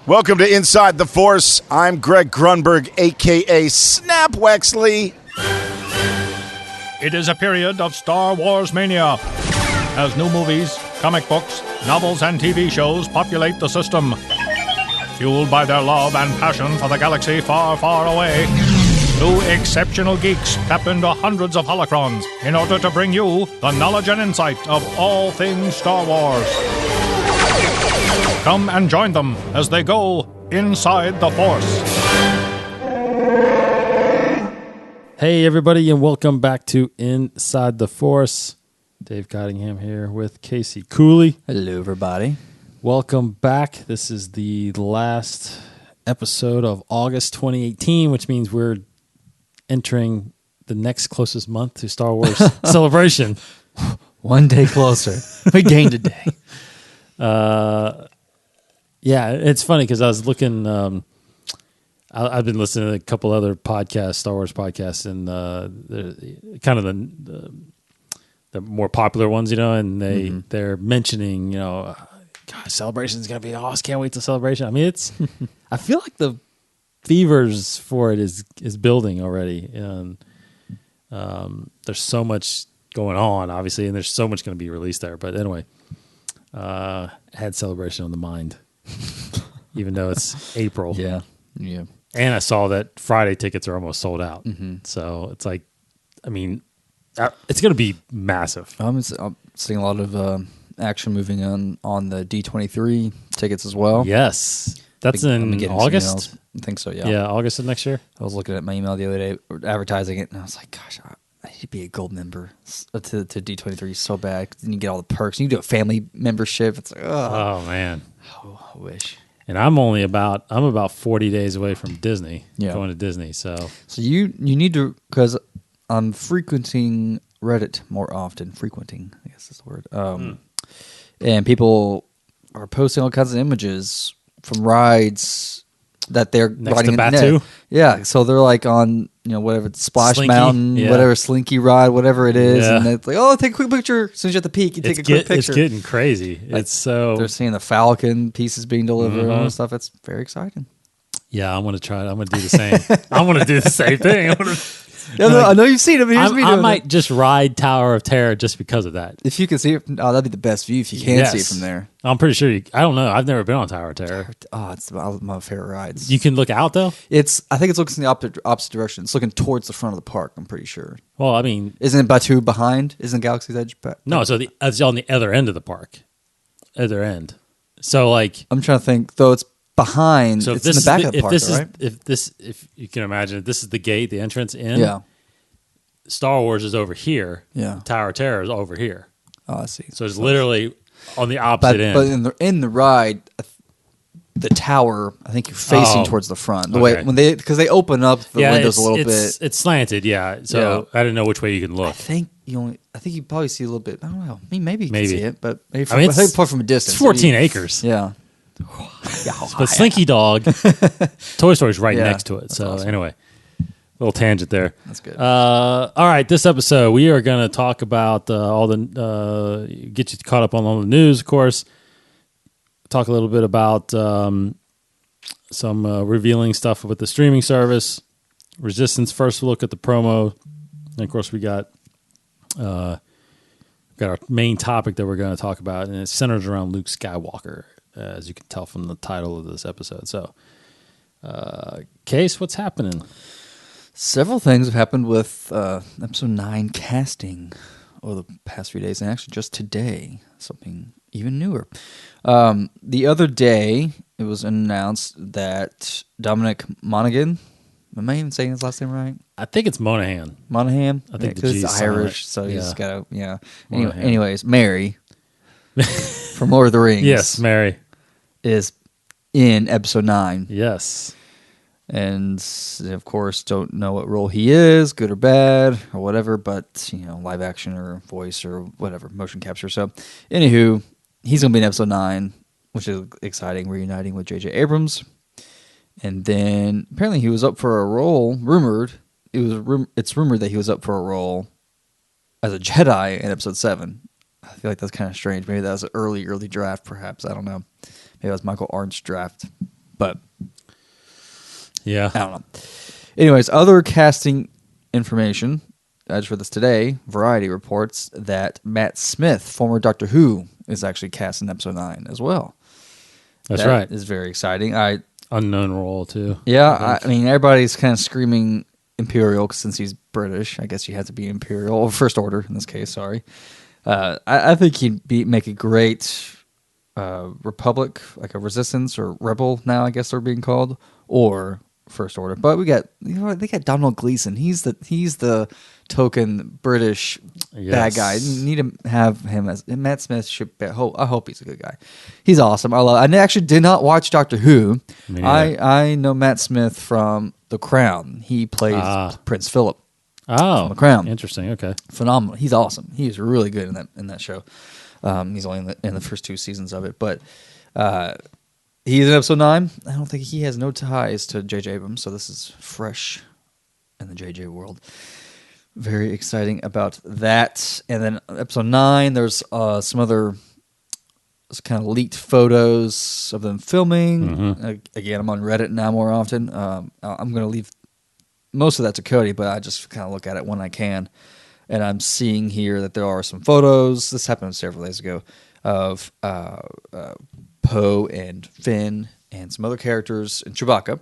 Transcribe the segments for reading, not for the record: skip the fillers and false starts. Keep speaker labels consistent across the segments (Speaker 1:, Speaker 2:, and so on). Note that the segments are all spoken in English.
Speaker 1: Welcome to Inside the Force. I'm Greg Grunberg, a.k.a. Snap Wexley.
Speaker 2: It is a period of Star Wars mania, as new movies, comic books, novels, and TV shows populate the system. Fueled by their love and passion for the galaxy far, far away, two exceptional geeks tap into hundreds of holocrons in order to bring you the knowledge and insight of all things Star Wars. Come and join them as they go inside the Force.
Speaker 3: Hey, everybody, and welcome back to Inside the Force. Dave Cottingham here with Casey Cooley.
Speaker 4: Hello, everybody.
Speaker 3: Welcome back. This is the last episode of August 2018, which means we're entering the next closest month to Star Wars Celebration.
Speaker 4: One day closer. We gained a day.
Speaker 3: Yeah, it's funny because I was looking. I've been listening to a couple other podcasts, Star Wars podcasts, and kind of the more popular ones, you know. And they're mentioning, you know, God, Celebration's gonna be awesome. Can't wait to Celebration. I mean, it's. I feel like the fevers for it is building already, and there's so much going on, obviously, and there's so much going to be released there. But anyway, I had Celebration on the mind. Even though it's April.
Speaker 4: Yeah.
Speaker 3: And I saw that Friday tickets are almost sold out. Mm-hmm. So it's like, I mean, it's going to be massive.
Speaker 4: I'm seeing a lot of action moving on the D23 tickets as well.
Speaker 3: Yes. That's in August?
Speaker 4: I think so, yeah.
Speaker 3: Yeah, August of next year.
Speaker 4: I was looking at my email the other day advertising it, and I was like, gosh, I need to be a gold member to D23 so bad. Then you get all the perks. You do a family membership. It's like,
Speaker 3: oh man.
Speaker 4: Oh, I wish.
Speaker 3: And I'm about 40 days away from Disney, going to Disney. So
Speaker 4: you need to, because I'm frequenting Reddit more often. Frequenting, I guess is the word. And people are posting all kinds of images from rides that they're
Speaker 3: next
Speaker 4: riding
Speaker 3: to Batu?
Speaker 4: Yeah, so they're like on, you know, whatever, Splash
Speaker 3: Slinky,
Speaker 4: Mountain, whatever, Slinky ride, whatever it is, and it's like, oh, take a quick picture. As soon as you're at the peak, you take a quick picture.
Speaker 3: It's getting crazy.
Speaker 4: Like,
Speaker 3: it's so
Speaker 4: they're seeing the Falcon pieces being delivered and all that stuff. It's very exciting.
Speaker 3: Yeah, I'm gonna try it. I'm gonna do the same. I'm gonna do the same thing.
Speaker 4: I know you've seen it. But here's me doing
Speaker 3: I might just ride Tower of Terror just because of that.
Speaker 4: If you can see it, that'd be the best view if you can see it from there.
Speaker 3: I'm pretty sure I don't know. I've never been on Tower of Terror.
Speaker 4: It's my favorite rides.
Speaker 3: You can look out though.
Speaker 4: I think it's looking in the opposite direction. It's looking towards the front of the park. I'm pretty sure.
Speaker 3: Well, I mean,
Speaker 4: isn't it Batu behind? Isn't Galaxy's Edge back?
Speaker 3: No, so it's on the other end of the park. Other end. So like,
Speaker 4: I'm trying to think. Though it's behind. So it's in the back of the park, right?
Speaker 3: If you can imagine, if this is the gate, the entrance in.
Speaker 4: Yeah.
Speaker 3: Star Wars is over here.
Speaker 4: Yeah.
Speaker 3: Tower of Terror is over here.
Speaker 4: Oh, I see.
Speaker 3: So it's literally on the opposite end.
Speaker 4: But in the ride, the tower, I think you're facing towards the front. The way because they open up the windows a little bit.
Speaker 3: It's slanted, yeah. So I didn't know which way you can look.
Speaker 4: I think you probably see a little bit. I don't know. Maybe you can see it, but maybe I think from a distance.
Speaker 3: It's 14 acres.
Speaker 4: Yeah.
Speaker 3: But Slinky Dog, Toy Story's right next to it. So awesome. Anyway. Little tangent there.
Speaker 4: That's good.
Speaker 3: All right, this episode we are going to talk about all the get you caught up on all the news, of course. Talk a little bit about some revealing stuff with the streaming service, Resistance. First, we'll look at the promo, and of course we got our main topic that we're going to talk about, and it centers around Luke Skywalker, as you can tell from the title of this episode. So, Case, what's happening?
Speaker 4: Several things have happened with episode 9 casting over the past few days, and actually just today, something even newer. The other day, it was announced that Dominic Monaghan, am I even saying his last name right?
Speaker 3: I think it's Monahan.
Speaker 4: Monahan?
Speaker 3: I think
Speaker 4: because it's Irish, so he's got to, Anyways, Mary from Lord of the Rings.
Speaker 3: Yes, Mary.
Speaker 4: Is in episode 9.
Speaker 3: Yes.
Speaker 4: And, of course, don't know what role he is, good or bad, or whatever, but, live action or voice or whatever, motion capture. So, anywho, he's going to be in episode 9, which is exciting, reuniting with J.J. Abrams. And then, apparently he was up for a role, it's rumored that he was up for a role as a Jedi in episode 7. I feel like that's kind of strange. Maybe that was an early draft, perhaps. I don't know. Maybe that was Michael Arndt's draft. But
Speaker 3: Yeah.
Speaker 4: I don't know. Anyways, other casting information. I just read this today. Variety reports that Matt Smith, former Doctor Who, is actually cast in episode 9 as well.
Speaker 3: That's
Speaker 4: That
Speaker 3: right.
Speaker 4: is very exciting.
Speaker 3: Unknown role, too.
Speaker 4: I mean, everybody's kind of screaming Imperial since he's British. I guess you have to be Imperial, or First Order in this case, sorry. I think he'd make a great Republic, like a Resistance or Rebel now, I guess they're being called, or First Order. But they got Donald Gleason. He's the token British bad guy. You need to have him as Matt Smith. I hope he's a good guy. He's awesome. I actually did not watch Doctor Who. I know Matt Smith from The Crown. He plays Prince Philip.
Speaker 3: Oh,
Speaker 4: The Crown.
Speaker 3: Interesting. Okay.
Speaker 4: Phenomenal. He's awesome. He's really good in that show. He's only in the first 2 seasons of it, but he's in episode 9. I don't think he has no ties to J.J. Abrams, so this is fresh in the J.J. world. Very exciting about that. And then episode 9, there's some other kind of leaked photos of them filming. Again, I'm on Reddit now more often. I'm going to leave most of that to Cody, but I just kind of look at it when I can. And I'm seeing here that there are some photos. This happened several days ago of Poe and Finn and some other characters and Chewbacca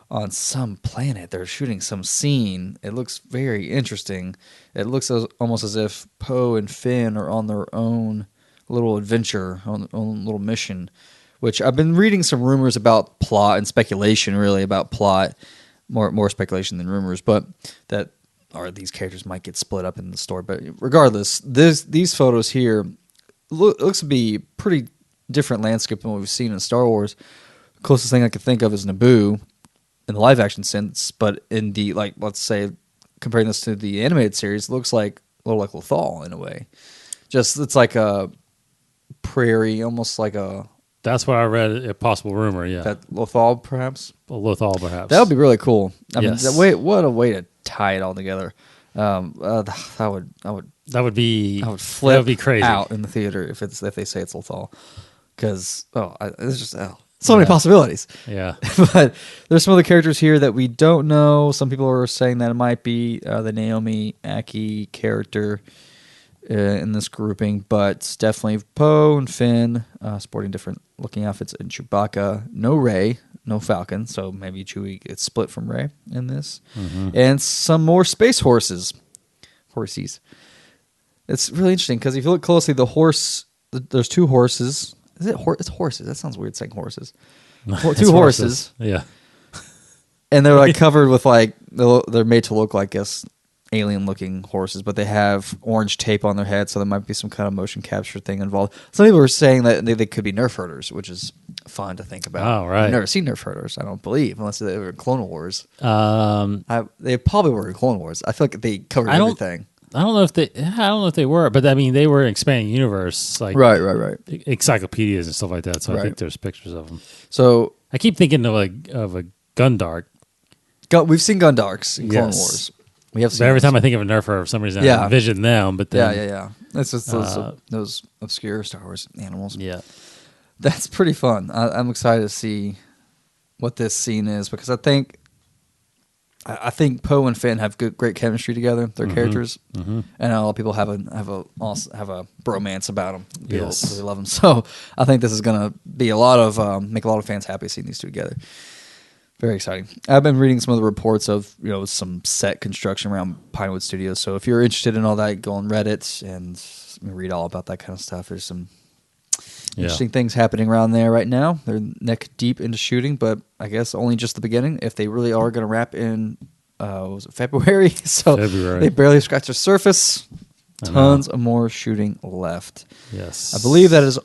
Speaker 4: on some planet. They're shooting some scene. It looks very interesting. It looks almost as if Poe and Finn are on their own little adventure, on their own little mission, which I've been reading some rumors about plot and speculation, really, about plot. More speculation than rumors, but that these characters might get split up in the story. But regardless, these photos here looks to be pretty different landscape than what we've seen in Star Wars. Closest thing I could think of is Naboo in the live action sense, but in the, like, let's say comparing this to the animated series, it looks like a little like Lothal in a way. Just it's like a prairie, almost like a.
Speaker 3: That's what I read. A possible rumor. Yeah.
Speaker 4: That Lothal, perhaps.
Speaker 3: Lothal, perhaps.
Speaker 4: That would be really cool. I
Speaker 3: Yes.
Speaker 4: mean, what a way to tie it all together. I would
Speaker 3: That would be.
Speaker 4: I would flip
Speaker 3: That would be crazy.
Speaker 4: out in the theater if they say it's Lothal, because it's just so many possibilities.
Speaker 3: Yeah.
Speaker 4: But there's some other characters here that we don't know. Some people are saying that it might be the Naomi Aki character in this grouping, but it's definitely Poe and Finn sporting different looking outfits, and Chewbacca. No Rey, no Falcon, so maybe Chewie gets split from Rey in this, and some more space horses. It's really interesting because if you look closely, there's 2 horses. Is it It's horses. That sounds weird saying horses.
Speaker 3: It's
Speaker 4: 2 horses.
Speaker 3: Yeah.
Speaker 4: And they're like covered with like they're made to look like alien-looking horses, but they have orange tape on their head, so there might be some kind of motion capture thing involved. Some people are saying that they could be Nerf herders, which is fun to think about.
Speaker 3: Oh, right.
Speaker 4: I've never seen Nerf herders, I don't believe, unless they were in Clone Wars. They probably were in Clone Wars. I feel like they covered everything.
Speaker 3: I don't know if they were, but I mean they were expanding universe, like
Speaker 4: Right.
Speaker 3: encyclopedias and stuff like that. So I think there's pictures of them.
Speaker 4: So
Speaker 3: I keep thinking of a Gundark.
Speaker 4: We've seen Gundarks in Clone Wars. We have seen
Speaker 3: But every time I think of a Nerfer, for some reason I envision them. But then,
Speaker 4: yeah. It's just those obscure Star Wars animals.
Speaker 3: Yeah,
Speaker 4: That's pretty fun. I'm excited to see what this scene is, because I think Poe and Finn have great chemistry together. Their characters, and a lot of people have a bromance about them. People really love them. So I think this is going to be make a lot of fans happy seeing these two together. Very exciting. I've been reading some of the reports of some set construction around Pinewood Studios. So if you're interested in all that, go on Reddit and read all about that kind of stuff. There's some interesting things happening around there right now. They're neck deep into shooting, but I guess only just the beginning. If they really are going to wrap in, was it February? So they barely scratched the surface. Tons of more shooting left.
Speaker 3: Yes,
Speaker 4: I believe that is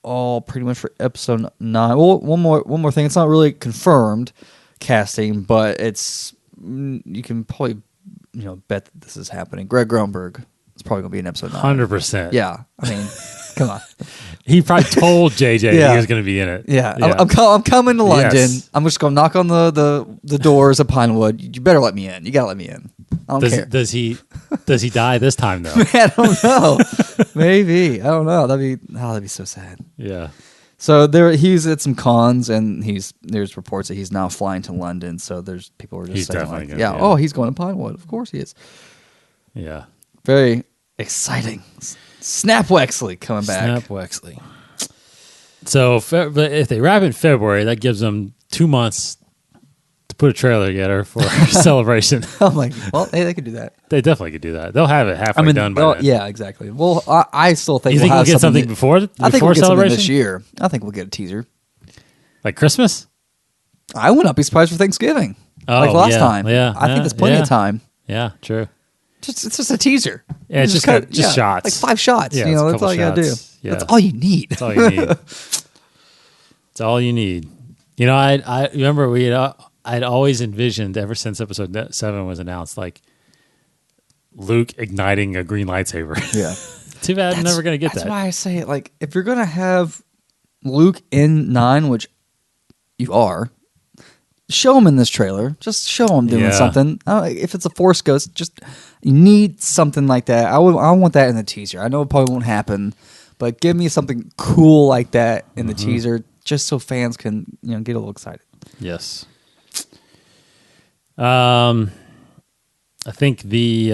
Speaker 4: all pretty much for episode 9. Well, one more thing. It's not really confirmed casting, but you can probably bet that this is happening. Greg Grunberg is probably going to be in episode 9.
Speaker 3: 100%.
Speaker 4: Yeah, I mean, come on.
Speaker 3: He probably told JJ he was going to be in it.
Speaker 4: Yeah. I'm coming to London. Yes. I'm just going to knock on the doors of Pinewood. You better let me in. You got to let me in. I don't care.
Speaker 3: Does he die this time though?
Speaker 4: Man, I don't know. Maybe. I don't know. That'd be so sad.
Speaker 3: Yeah.
Speaker 4: So he's at some cons, and there's reports that he's now flying to London. So there's people who are just
Speaker 3: He's
Speaker 4: saying,
Speaker 3: definitely
Speaker 4: like,
Speaker 3: gonna-
Speaker 4: yeah, oh, he's going to Pinewood. Of course he is.
Speaker 3: Yeah.
Speaker 4: Very exciting. Snap Wexley coming back.
Speaker 3: Snap Wexley. So if they wrap in February, that gives them 2 months to put a trailer together for Celebration.
Speaker 4: I'm like, well, hey, they could do that.
Speaker 3: They definitely could do that. They'll have it halfway done by then.
Speaker 4: Yeah, exactly. Well, I still think
Speaker 3: You think
Speaker 4: we'll
Speaker 3: we'll
Speaker 4: have
Speaker 3: get something before
Speaker 4: I think we'll get something
Speaker 3: Celebration?
Speaker 4: this year. I think we'll get a teaser.
Speaker 3: Like Christmas?
Speaker 4: I would not be surprised for Thanksgiving.
Speaker 3: Oh,
Speaker 4: like last
Speaker 3: yeah,
Speaker 4: time.
Speaker 3: yeah,
Speaker 4: I think
Speaker 3: yeah,
Speaker 4: there's plenty
Speaker 3: yeah.
Speaker 4: of time.
Speaker 3: Yeah, true.
Speaker 4: It's just a teaser.
Speaker 3: Yeah, it's just
Speaker 4: kinda-
Speaker 3: shots.
Speaker 4: Like 5 shots.
Speaker 3: Yeah,
Speaker 4: you
Speaker 3: it's a
Speaker 4: know, that's
Speaker 3: couple
Speaker 4: all you gotta do.
Speaker 3: shots. Yeah.
Speaker 4: That's all you need.
Speaker 3: That's all you need. It's all you need. You know, I remember I'd always envisioned ever since episode 7 was announced, like Luke igniting a green lightsaber.
Speaker 4: Yeah.
Speaker 3: Too bad I'm never going to get
Speaker 4: That's
Speaker 3: that.
Speaker 4: why I say, like, if you're going to have Luke in 9, which you are, show him in this trailer. Just show him doing
Speaker 3: Yeah.
Speaker 4: something. If it's a Force Ghost, just you need something like that. I want that in the teaser. I know it probably won't happen, but give me something cool like that in the teaser, just so fans can get a little excited.
Speaker 3: Yes. I think the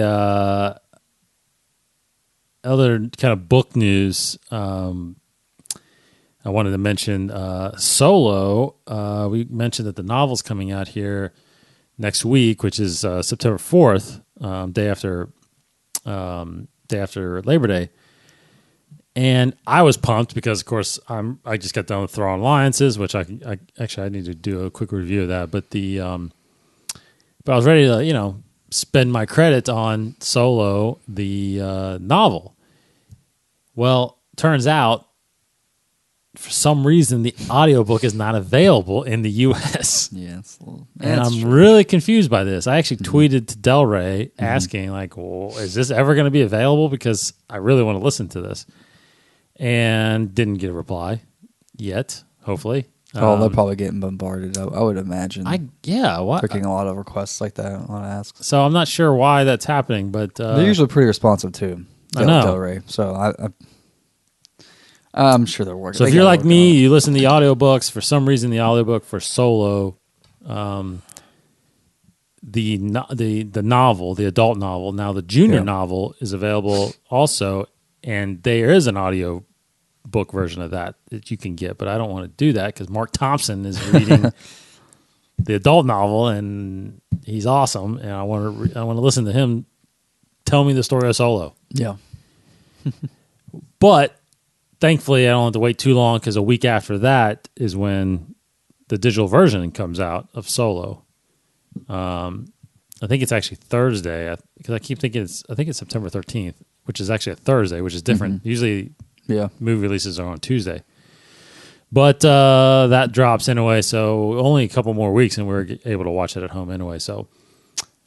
Speaker 3: other kind of book news I wanted to mention Solo. We mentioned that the novel's coming out here next week, which is September 4th, day after Labor Day. And I was pumped because, of course, I just got done with Thrawn Alliances, which I need to do a quick review of that. But but I was ready to spend my credit on Solo, the novel. Well, turns out for some reason the audiobook is not available in the U.S.
Speaker 4: Yeah, it's a little,
Speaker 3: And I'm really confused by this. I actually tweeted to Del Rey asking, like, well, is this ever going to be available? Because I really want to listen to this. And didn't get a reply yet, hopefully.
Speaker 4: they're probably getting bombarded. I would imagine.
Speaker 3: What?
Speaker 4: They're getting a lot of requests like that. A lot of asks.
Speaker 3: So I'm not sure why that's happening, but
Speaker 4: They're usually pretty responsive too.
Speaker 3: I know.
Speaker 4: Del Rey. So I'm sure they're working.
Speaker 3: So if you're like me, you listen to the audiobooks. For some reason, the audiobook for Solo, the novel, the adult novel, now the junior novel is available also, and there is an audio book version of that you can get, but I don't want to do that because Mark Thompson is reading the adult novel, and he's awesome, and I want to listen to him tell me the story of Solo.
Speaker 4: Yeah.
Speaker 3: But thankfully, I don't have to wait too long because a week after that is when the digital version comes out of Solo. I think it's actually Thursday because I keep thinking I think it's September 13th, which is actually a Thursday, which is different. Usually, movie releases are on Tuesday. But that drops anyway, so only a couple more weeks, and we're able to watch it at home anyway. So,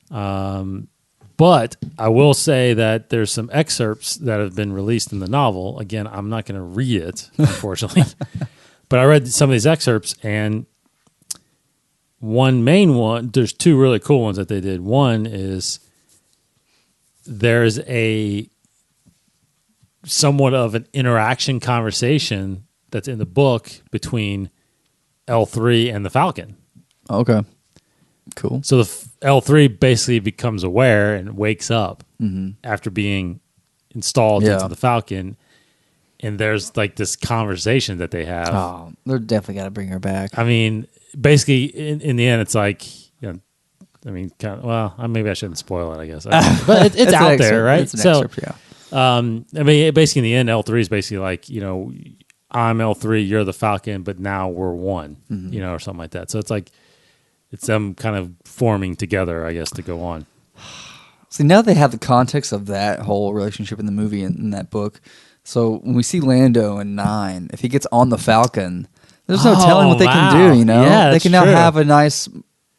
Speaker 3: but I will say that there's some excerpts that have been released in the novel. Again, I'm not going to read it, unfortunately. But I read some of these excerpts, and one main one, there's two really cool ones that they did. One is there's a somewhat of an interaction conversation that's in the book between L3 and the Falcon.
Speaker 4: Okay. Cool.
Speaker 3: So the L3 basically becomes aware and wakes up after being installed into the Falcon, and there's like this conversation that they have.
Speaker 4: Oh, they're definitely got to bring her back.
Speaker 3: I mean, basically, in the end, it's like, maybe I shouldn't spoil it, I guess. But it's out there, right?
Speaker 4: It's an excerpt, yeah.
Speaker 3: I mean, basically, in the end, L3 is basically like, I'm L3, you're the Falcon, but now we're one, or something like that. So it's like, it's them kind of forming together, I guess, to go on.
Speaker 4: See, now they have the context of that whole relationship in the movie and in that book. So when we see Lando in 9, if he gets on the Falcon, there's no telling what they can do,
Speaker 3: Yeah,
Speaker 4: they can now have a nice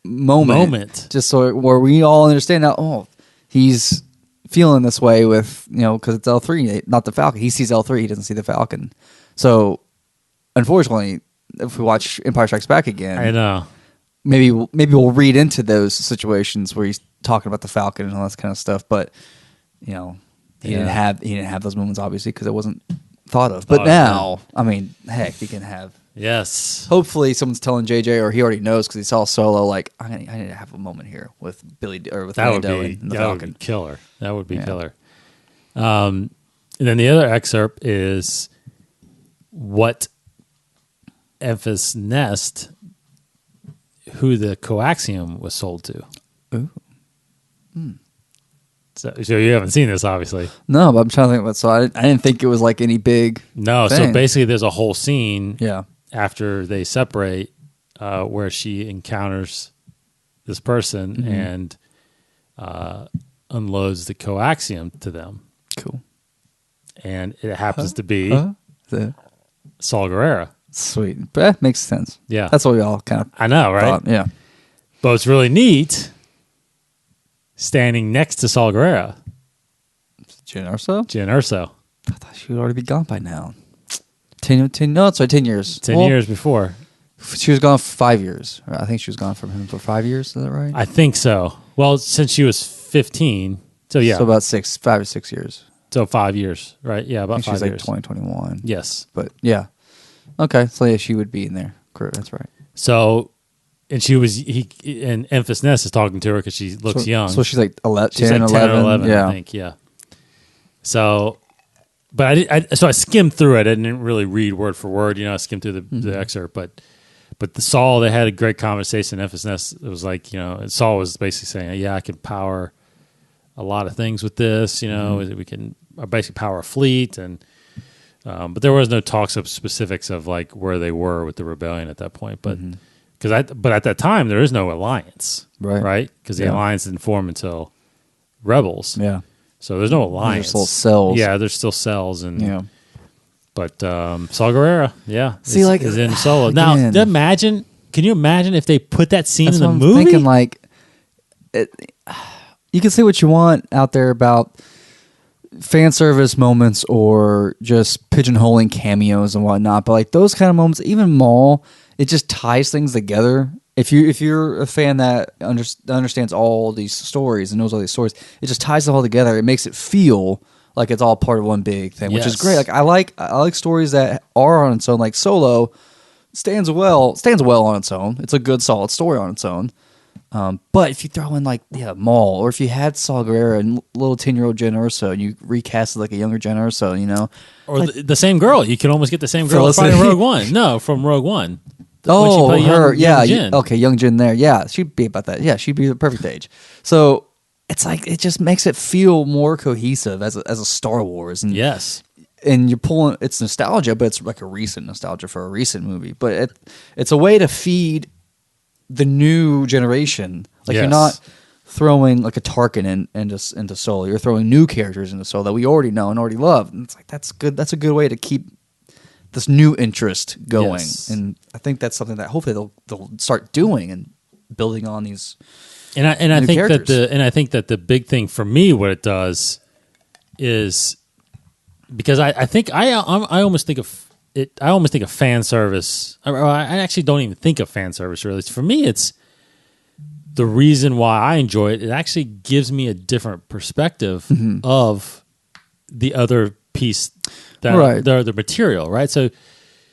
Speaker 4: moment. Just so where we all understand now, he's feeling this way with, because it's L3, not the Falcon. He sees L3, he doesn't see the Falcon. So, unfortunately, if we watch Empire Strikes Back again,
Speaker 3: I know.
Speaker 4: Maybe we'll read into those situations where he's talking about the Falcon and all that kind of stuff. But he didn't have those moments obviously because it wasn't thought of. But now, I mean, heck, you can have.
Speaker 3: Yes.
Speaker 4: Hopefully, someone's telling JJ, or he already knows because he saw Solo. Like, I need to have a moment here with Billy or with Lando and the Falcon.
Speaker 3: Would be killer. That would be killer. And then the other excerpt is what Enfys Nest, who the coaxium was sold to.
Speaker 4: Ooh.
Speaker 3: So you haven't seen this, obviously.
Speaker 4: No, but I'm trying to think about. So I didn't think it was like any big.
Speaker 3: No.
Speaker 4: thing.
Speaker 3: So basically, there's a whole scene.
Speaker 4: Yeah.
Speaker 3: After they separate, where she encounters this person and unloads the coaxium to them.
Speaker 4: Cool.
Speaker 3: And it happens to be Saul Guerrero.
Speaker 4: Sweet. But makes sense.
Speaker 3: Yeah.
Speaker 4: That's what we all kind of
Speaker 3: I know, right?
Speaker 4: thought. Yeah.
Speaker 3: But it's really neat standing next to Saul Guerrero.
Speaker 4: Jyn Erso?
Speaker 3: Jyn Erso.
Speaker 4: I thought she would already be gone by now. 10 years.
Speaker 3: 10 years before.
Speaker 4: She was gone for 5 years. I think she was gone from him for 5 years. Is that right?
Speaker 3: I think so. Well, since she was 15. So, yeah.
Speaker 4: So about 5 or 6 years.
Speaker 3: So 5 years, right? Yeah, about 5 years.
Speaker 4: She's like 2021.
Speaker 3: Yes.
Speaker 4: But yeah. Okay. So yeah, she would be in there. That's right.
Speaker 3: So, and and Enfys Nest is talking to her because she looks young.
Speaker 4: So she's like 11,
Speaker 3: She's
Speaker 4: 10,
Speaker 3: like 10
Speaker 4: 11.
Speaker 3: or 11,
Speaker 4: yeah.
Speaker 3: I think, yeah. So, but I skimmed through it. I didn't really read word for word. I skimmed through the excerpt. But the Saul, they had a great conversation. Enfys Nest, it was like, Saul was basically saying, yeah, I can power a lot of things with this. We can basically power a fleet. But there was no talks of specifics of like where they were with the rebellion at that point. But but at that time, there is no alliance. Right? Because the alliance didn't form until Rebels.
Speaker 4: Yeah.
Speaker 3: So there's no alliance.
Speaker 4: There's still cells.
Speaker 3: Yeah, there's still cells, but Saul Guerrero, is in Solo. Now, can you imagine if they put that scene in the movie?
Speaker 4: I'm thinking like, you can say what you want out there about fan service moments or just pigeonholing cameos and whatnot, but like those kind of moments, even Maul, it just ties things together. If you're a fan that understands all these stories and knows all these stories, it just ties them all together. It makes it feel like it's all part of one big thing, which is great. Like I like stories that are on its own. Like Solo stands well on its own. It's a good, solid story on its own. But if you throw in Maul, or if you had Saul Guerrero and little 10-year-old Jyn Erso, and you recast it like a younger Jyn Erso,
Speaker 3: or
Speaker 4: like,
Speaker 3: the same girl, you can almost get the same girl from Rogue One. No, from Rogue One.
Speaker 4: Oh, her,
Speaker 3: young Jyn.
Speaker 4: Okay, young Jyn there. Yeah, she'd be about that. Yeah, she'd be the perfect age. So it's like, it just makes it feel more cohesive as a Star Wars. And,
Speaker 3: yes.
Speaker 4: And you're pulling, it's nostalgia, but it's like a recent nostalgia for a recent movie. But it's a way to feed the new generation. Like you're not throwing like a Tarkin into Solo. You're throwing new characters into Solo that we already know and already love. And it's like, that's good. That's a good way to keep this new interest going.
Speaker 3: Yes.
Speaker 4: And I think that's something that hopefully they'll start doing and building on these.
Speaker 3: And I think
Speaker 4: characters.
Speaker 3: I think that the big thing for me, what it does is, because I think I almost think of it. I almost think of fan service. I actually don't even think of fan service really. For me, it's the reason why I enjoy it. It actually gives me a different perspective of the other piece, the other material, right? So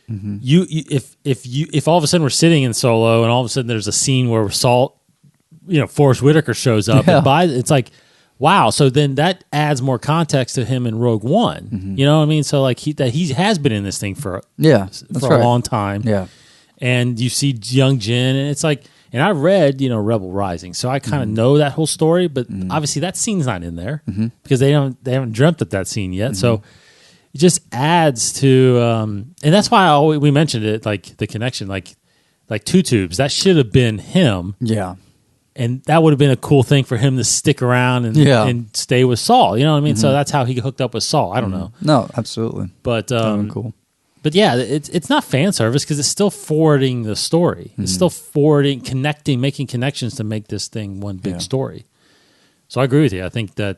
Speaker 3: if all of a sudden we're sitting in Solo and all of a sudden there's a scene where Forrest Whitaker shows up, and it's like, wow. So then that adds more context to him in Rogue One. You know what I mean? So like he has been in this thing for a long time.
Speaker 4: Yeah.
Speaker 3: And you see young Jyn, and it's like, and I read, Rebel Rising, so I kind of know that whole story, but obviously that scene's not in there because they haven't dreamt of that scene yet. So it just adds to, and that's why we mentioned it, like the connection, like Two Tubes. That should have been him.
Speaker 4: Yeah.
Speaker 3: And that would have been a cool thing for him to stick around and stay with Saul. You know what I mean? So that's how he hooked up with Saul. I don't know.
Speaker 4: No, absolutely.
Speaker 3: But
Speaker 4: cool.
Speaker 3: But yeah, it's not fan service because it's still forwarding the story. It's still forwarding, connecting, making connections to make this thing one big story. So I agree with you. I think that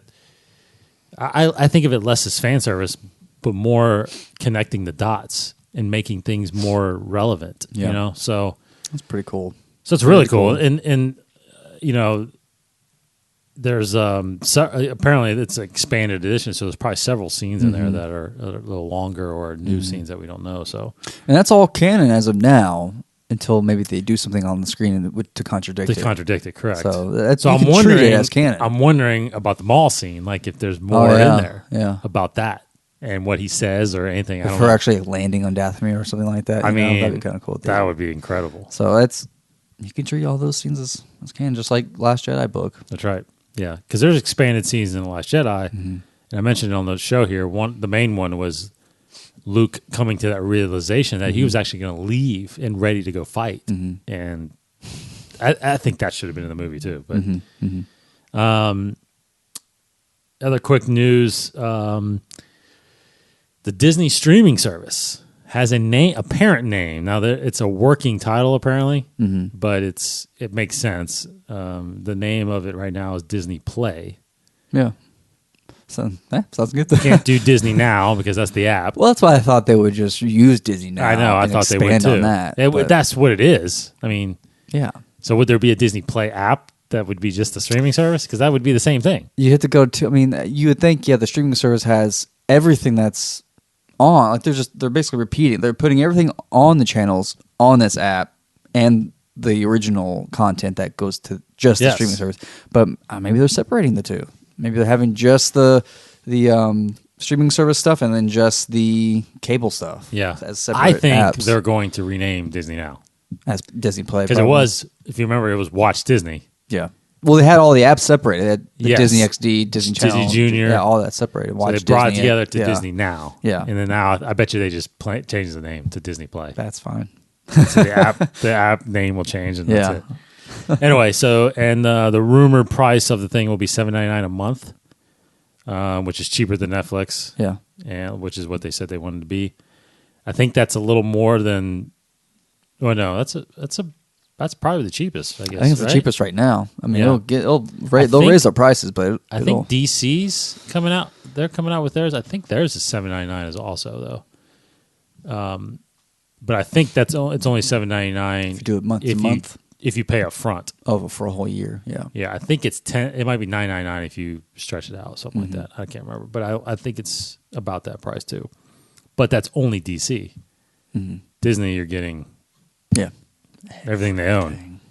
Speaker 3: I think of it less as fan service, but more connecting the dots and making things more relevant.
Speaker 4: Yeah.
Speaker 3: So
Speaker 4: that's pretty cool.
Speaker 3: So it's really cool. And there's apparently it's an expanded edition, so there's probably several scenes in there that are a little longer or new scenes that we don't know. So,
Speaker 4: and that's all canon as of now, until maybe they do something on the screen to contradict it.
Speaker 3: To contradict it, correct.
Speaker 4: So
Speaker 3: I'm wondering as canon. I'm wondering about the mall scene, like if there's more in there about that and what he says or anything.
Speaker 4: If we're actually landing on Dathomir or something like that,
Speaker 3: I mean,
Speaker 4: that'd be kind of cool.
Speaker 3: That would be incredible.
Speaker 4: So you can treat all those scenes as canon, just like Last Jedi book.
Speaker 3: That's right. Yeah, because there's expanded scenes in The Last Jedi, and I mentioned it on the show here. The main one was Luke coming to that realization that he was actually going to leave and ready to go fight, and I think that should have been in the movie too. But other quick news: the Disney streaming service has a parent name. Now it's a working title apparently, but it makes sense. The name of it right now is Disney Play.
Speaker 4: Yeah. So, sounds good.
Speaker 3: Can't do Disney Now because that's the app.
Speaker 4: Well, that's why I thought they would just use Disney Now.
Speaker 3: I know. I thought they would too.
Speaker 4: On that,
Speaker 3: that's what it is. I mean,
Speaker 4: yeah.
Speaker 3: So would there be a Disney Play app that would be just a streaming service? Because that would be the same thing.
Speaker 4: You have to go to. I mean, you would think, the streaming service has everything that's on. Like they're basically repeating. They're putting everything on the channels on this app and the original content that goes to just the streaming service. But maybe they're separating the two. Maybe they're having just the streaming service stuff and then just the cable stuff.
Speaker 3: Yeah,
Speaker 4: as separate
Speaker 3: I think
Speaker 4: apps.
Speaker 3: They're going to rename Disney Now
Speaker 4: as Disney Play
Speaker 3: because it was. If you remember, it was Watch Disney.
Speaker 4: Yeah. Well, they had all the apps separated. They had the Disney XD, Disney Channel,
Speaker 3: Disney Junior,
Speaker 4: all that separated.
Speaker 3: So they brought it together to Disney Now.
Speaker 4: Yeah,
Speaker 3: and then now I bet you they just change the name to Disney Play.
Speaker 4: That's fine.
Speaker 3: So the app name will change, and that's it. Anyway, the rumored price of the thing will be $7.99 a month, which is cheaper than Netflix.
Speaker 4: Yeah,
Speaker 3: and which is what they said they wanted to be. I think that's a little more than. Well, no, that's probably the cheapest. I guess
Speaker 4: I think it's the cheapest right now. I mean, they'll raise their prices, but
Speaker 3: I think DC's coming out. They're coming out with theirs. I think theirs is $7.99 is also though. But I think it's only $7.99
Speaker 4: if you do it month to month.
Speaker 3: If you pay up front.
Speaker 4: Oh, for a whole year, yeah.
Speaker 3: Yeah, I think it's 10. It might be $9.99 if you stretch it out, something like that. I can't remember, but I think it's about that price too. But that's only DC. Disney, you're getting everything they own.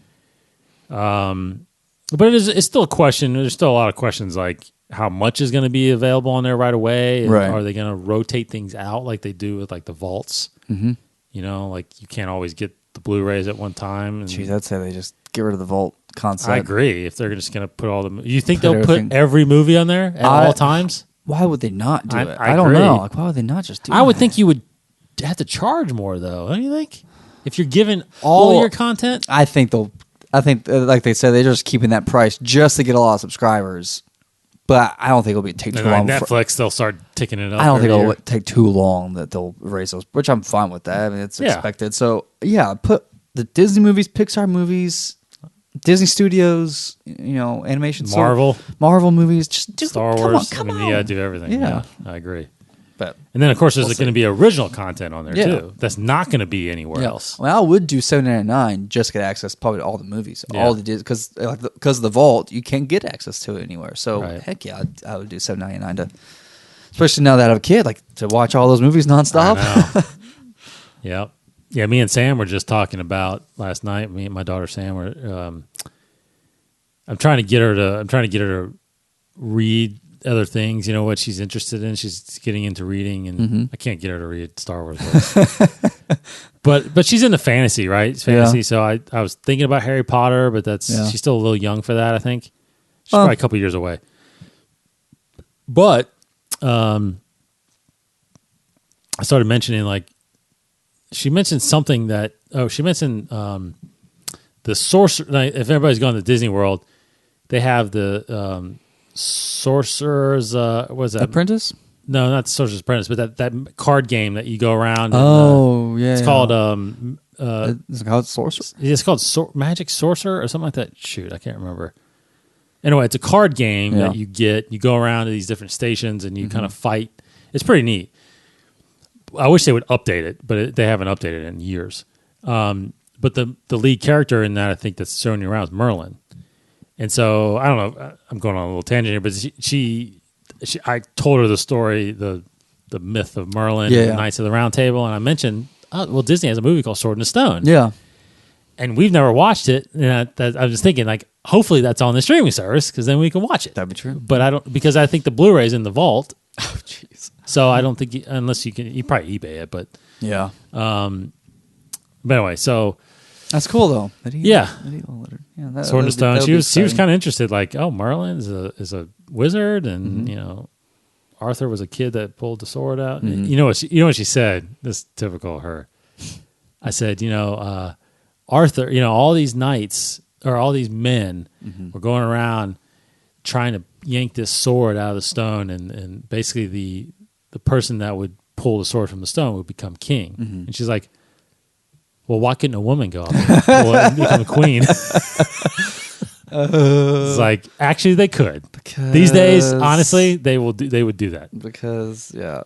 Speaker 3: But it's still a question. There's still a lot of questions like how much is going to be available on there right away. And are they going to rotate things out like they do with like the vaults? You know, like you can't always get the Blu-rays at one time.
Speaker 4: Jeez, I'd say they just get rid of the vault concept.
Speaker 3: I agree. If they're just going to put all the, you think they'll put every movie on there at all times?
Speaker 4: Why would they not do it? I
Speaker 3: don't
Speaker 4: know. Like, why would they not just do it?
Speaker 3: I would think you would have to charge more, though. Don't you think? If you're giving all your content,
Speaker 4: I think like they said, they're just keeping that price just to get a lot of subscribers. But I don't think it'll take too long.
Speaker 3: Netflix, they'll start ticking it up.
Speaker 4: I don't think it'll take too long that they'll raise those, which I'm fine with that. I mean, it's expected. So, put the Disney movies, Pixar movies, Disney Studios, animation. Marvel movies. Just do
Speaker 3: Star Wars.
Speaker 4: Come on.
Speaker 3: Do everything. Yeah, I agree. And then, of course, there's going to be original content on there, too. That's not going to be anywhere else.
Speaker 4: Well, I would do $7.99 just to get access probably to all the movies. All the because of the vault, you can't get access to it anywhere. So, heck yeah, I would do $7.99 to, especially now that I have a kid, like to watch all those movies nonstop.
Speaker 3: I know. Yeah, me and Sam were just talking about last night. Me and my daughter Sam were. I'm trying to get her to read other things, what she's interested in. She's getting into reading, and I can't get her to read Star Wars books. but she's into fantasy, right? It's fantasy. Yeah. So I was thinking about Harry Potter, but she's still a little young for that, I think. She's probably a couple years away. But I started mentioning, she mentioned something that, she mentioned the Sorcerer. If everybody's gone to Disney World, they have the Sorcerer's was that
Speaker 4: Apprentice?
Speaker 3: No, not Sorcerer's Apprentice, but that card game that you go around.
Speaker 4: It's
Speaker 3: called
Speaker 4: is it called Sorcerer?
Speaker 3: It's called Magic Sorcerer or something like that. Shoot, I can't remember. Anyway, it's a card game that you get. You go around to these different stations and you kind of fight. It's pretty neat. I wish they would update it, but they haven't updated it in years. But the lead character in that, I think that's showing you around, is Merlin. And so I don't know. I'm going on a little tangent here, but I told her the story, the myth of Merlin, and the Knights of the Round Table, and I mentioned, Disney has a movie called Sword in the Stone.
Speaker 4: Yeah.
Speaker 3: And we've never watched it, and I was thinking, like, hopefully that's on the streaming service because then we can watch it.
Speaker 4: That'd be true.
Speaker 3: But I don't, because I think the Blu-ray's in the vault.
Speaker 4: Oh, jeez.
Speaker 3: So I don't think unless you probably eBay it, but
Speaker 4: yeah.
Speaker 3: But anyway, so
Speaker 4: that's cool though.
Speaker 3: Yeah,
Speaker 4: Sword
Speaker 3: in the Stone. She was kind of interested, like, oh, Merlin is a wizard, and you know, Arthur was a kid that pulled the sword out. Mm-hmm. You know what she said? This is typical of her. I said, Arthur, all these knights or all these men were going around trying to yank this sword out of the stone, and basically the person that would pull the sword from the stone would become king. And she's like, well, why couldn't a woman go up and pull it and become a queen? It's like, actually they could. Because these days, honestly, they would do that.
Speaker 4: Because the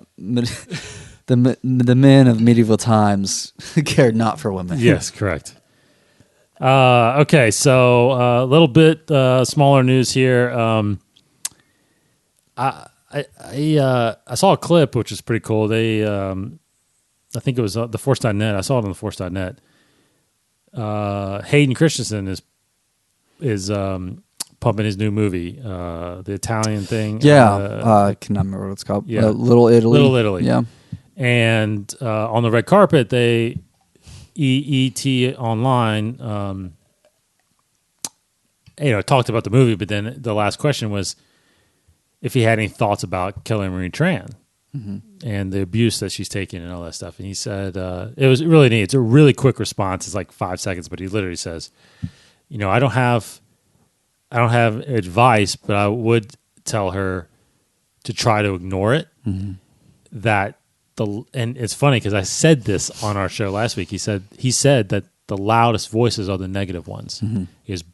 Speaker 4: men of medieval times cared not for women.
Speaker 3: Yes, correct. Okay, so a little bit smaller news here. I saw a clip which is pretty cool. They, I think it was the Force.net. I saw it on the Force.net. Hayden Christensen is pumping his new movie, the Italian thing.
Speaker 4: Yeah, I cannot remember what it's called.
Speaker 3: Yeah.
Speaker 4: Little Italy.
Speaker 3: Little Italy.
Speaker 4: Yeah.
Speaker 3: And on the red carpet, they EET online, talked about the movie, but then the last question was if he had any thoughts about Kelly Marie Tran and the abuse that she's taken and all that stuff. And he said it was really neat. It's a really quick response. It's like 5 seconds, but he literally says, I don't have advice, but I would tell her to try to ignore it. That and it's funny because I said this on our show last week. He said that the loudest voices are the negative ones.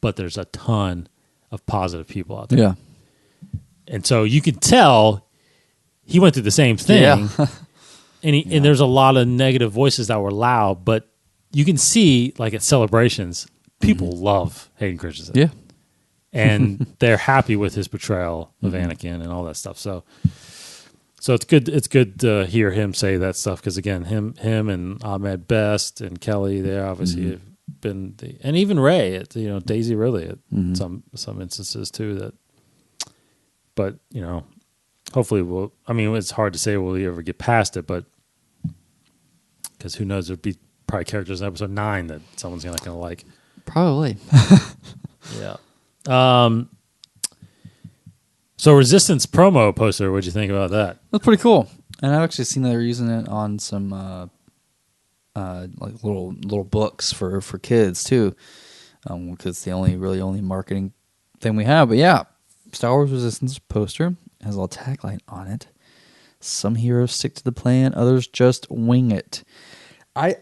Speaker 3: But there's a ton of positive people out there.
Speaker 4: Yeah.
Speaker 3: And so you could tell he went through the same thing. Yeah. And there's a lot of negative voices that were loud, but you can see, like, at celebrations, people love Hayden Christensen.
Speaker 4: Yeah.
Speaker 3: And they're happy with his portrayal of Anakin and all that stuff. So it's good. It's good to hear him say that stuff because, again, him and Ahmed Best and Kelly, they obviously have been and even Ray, Daisy Ridley at some instances too. But hopefully we'll. I mean, it's hard to say will he ever get past it, but because who knows? There'd be probably characters in episode 9 that someone's not going to like.
Speaker 4: Probably.
Speaker 3: Yeah. So Resistance promo poster, what'd you think about that?
Speaker 4: That's pretty cool. And I've actually seen that they're using it on some like little books for kids too, because it's the only marketing thing we have. But yeah, Star Wars Resistance poster has a little tagline on it. Some heroes stick to the plan, others just wing it. I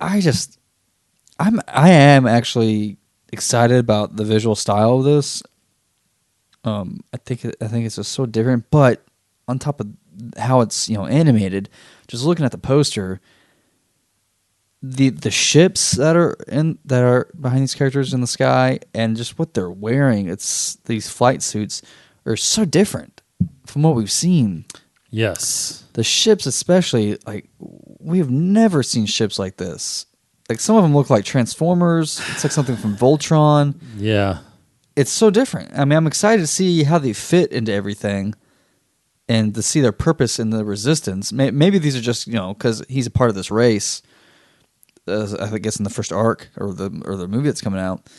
Speaker 4: am actually excited about the visual style of this. I think it's just so different, but on top of how it's animated, just looking at the poster, the ships that are behind these characters in the sky, and just what they're wearing, it's these flight suits are so different from what we've seen.
Speaker 3: Yes,
Speaker 4: the ships especially, like, we have never seen ships like this. Like, some of them look like Transformers. It's like something from Voltron.
Speaker 3: Yeah.
Speaker 4: It's so different. I mean, I'm excited to see how they fit into everything and to see their purpose in the Resistance. Maybe these are just, because he's a part of this race, I guess in the first arc or the movie that's coming out.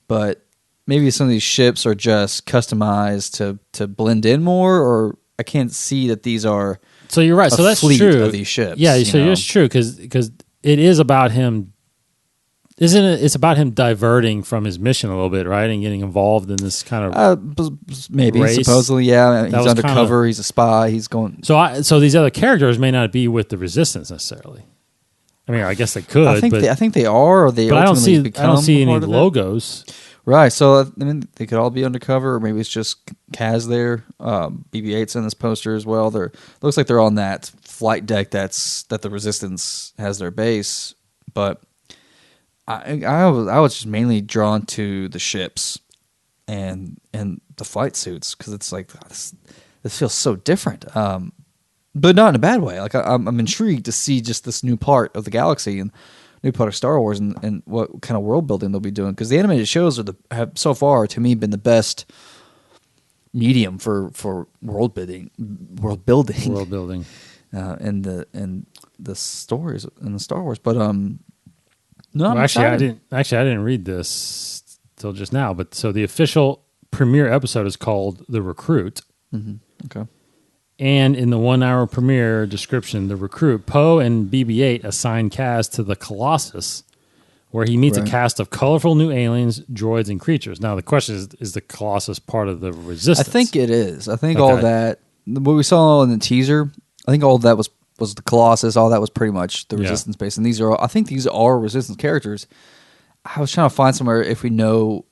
Speaker 4: But maybe some of these ships are just customized to blend in more, or I can't see that these are
Speaker 3: so you're right. So that's
Speaker 4: fleet
Speaker 3: true.
Speaker 4: Of these ships.
Speaker 3: Yeah, so it's true because it is about him. Isn't it? It's about him diverting from his mission a little bit, right, and getting involved in this kind of
Speaker 4: maybe
Speaker 3: race.
Speaker 4: Supposedly, yeah. He's undercover. He's a spy. He's going.
Speaker 3: So these other characters may not be with the Resistance necessarily. I mean, I guess they could. I
Speaker 4: think they are. Or they.
Speaker 3: But I don't see any
Speaker 4: of
Speaker 3: logos.
Speaker 4: Right. So I mean, they could all be undercover, or maybe it's just Kaz there. BB-8's in this poster as well. Looks like they're on that flight deck that the Resistance has their base, but. I was just mainly drawn to the ships and the flight suits, because it's like this feels so different, but not in a bad way. Like I'm intrigued to see just this new part of the galaxy and new part of Star Wars and what kind of world building they'll be doing, because the animated shows have so far to me been the best medium for world building, and the stories in the Star Wars. But no,
Speaker 3: well, I didn't read this till just now. But so the official premiere episode is called "The Recruit."
Speaker 4: Mm-hmm. Okay.
Speaker 3: And in the 1 hour premiere description, The Recruit, Poe and BB-8 assign Kaz to the Colossus, where he meets a cast of colorful new aliens, droids, and creatures. Now, the question is the Colossus part of the Resistance?
Speaker 4: I think it is. I think all that, what we saw in the teaser, I think all of that was the Colossus. All that was pretty much the Resistance base. And I think these are Resistance characters. I was trying to find somewhere if we know,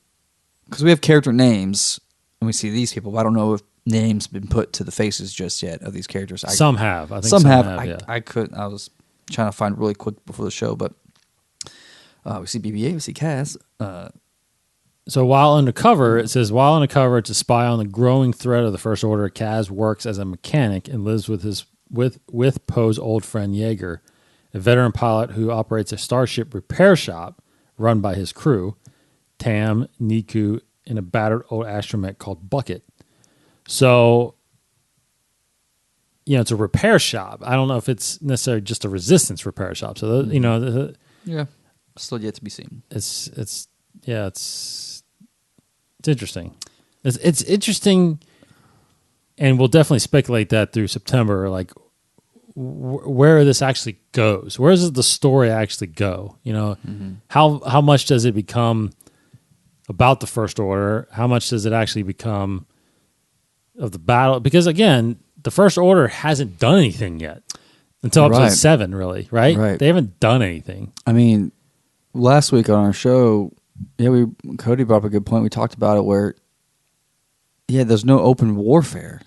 Speaker 4: because we have character names, and we see these people, but I don't know if names been put to the faces just yet of these characters.
Speaker 3: Some have. I think
Speaker 4: some have.
Speaker 3: I
Speaker 4: couldn't. I was trying to find really quick before the show, but we see BB-8, we see Kaz.
Speaker 3: So while undercover, it says, while undercover to spy on the growing threat of the First Order, Kaz works as a mechanic and lives with Poe's old friend Yeager, a veteran pilot who operates a starship repair shop run by his crew, Tam, Niku, and a battered old astromech called Bucket. So, it's a repair shop. I don't know if it's necessarily just a Resistance repair shop. So,
Speaker 4: still yet to be seen.
Speaker 3: It's interesting. It's interesting, and we'll definitely speculate that through September. Like, where this actually goes. Where does the story actually go? How much does it become about the First Order? How much does it actually become of the battle? Because again, the First Order hasn't done anything yet until episode 7, really, right? They haven't done anything.
Speaker 4: I mean, last week on our show, Cody brought up a good point. We talked about it where, there's no open warfare.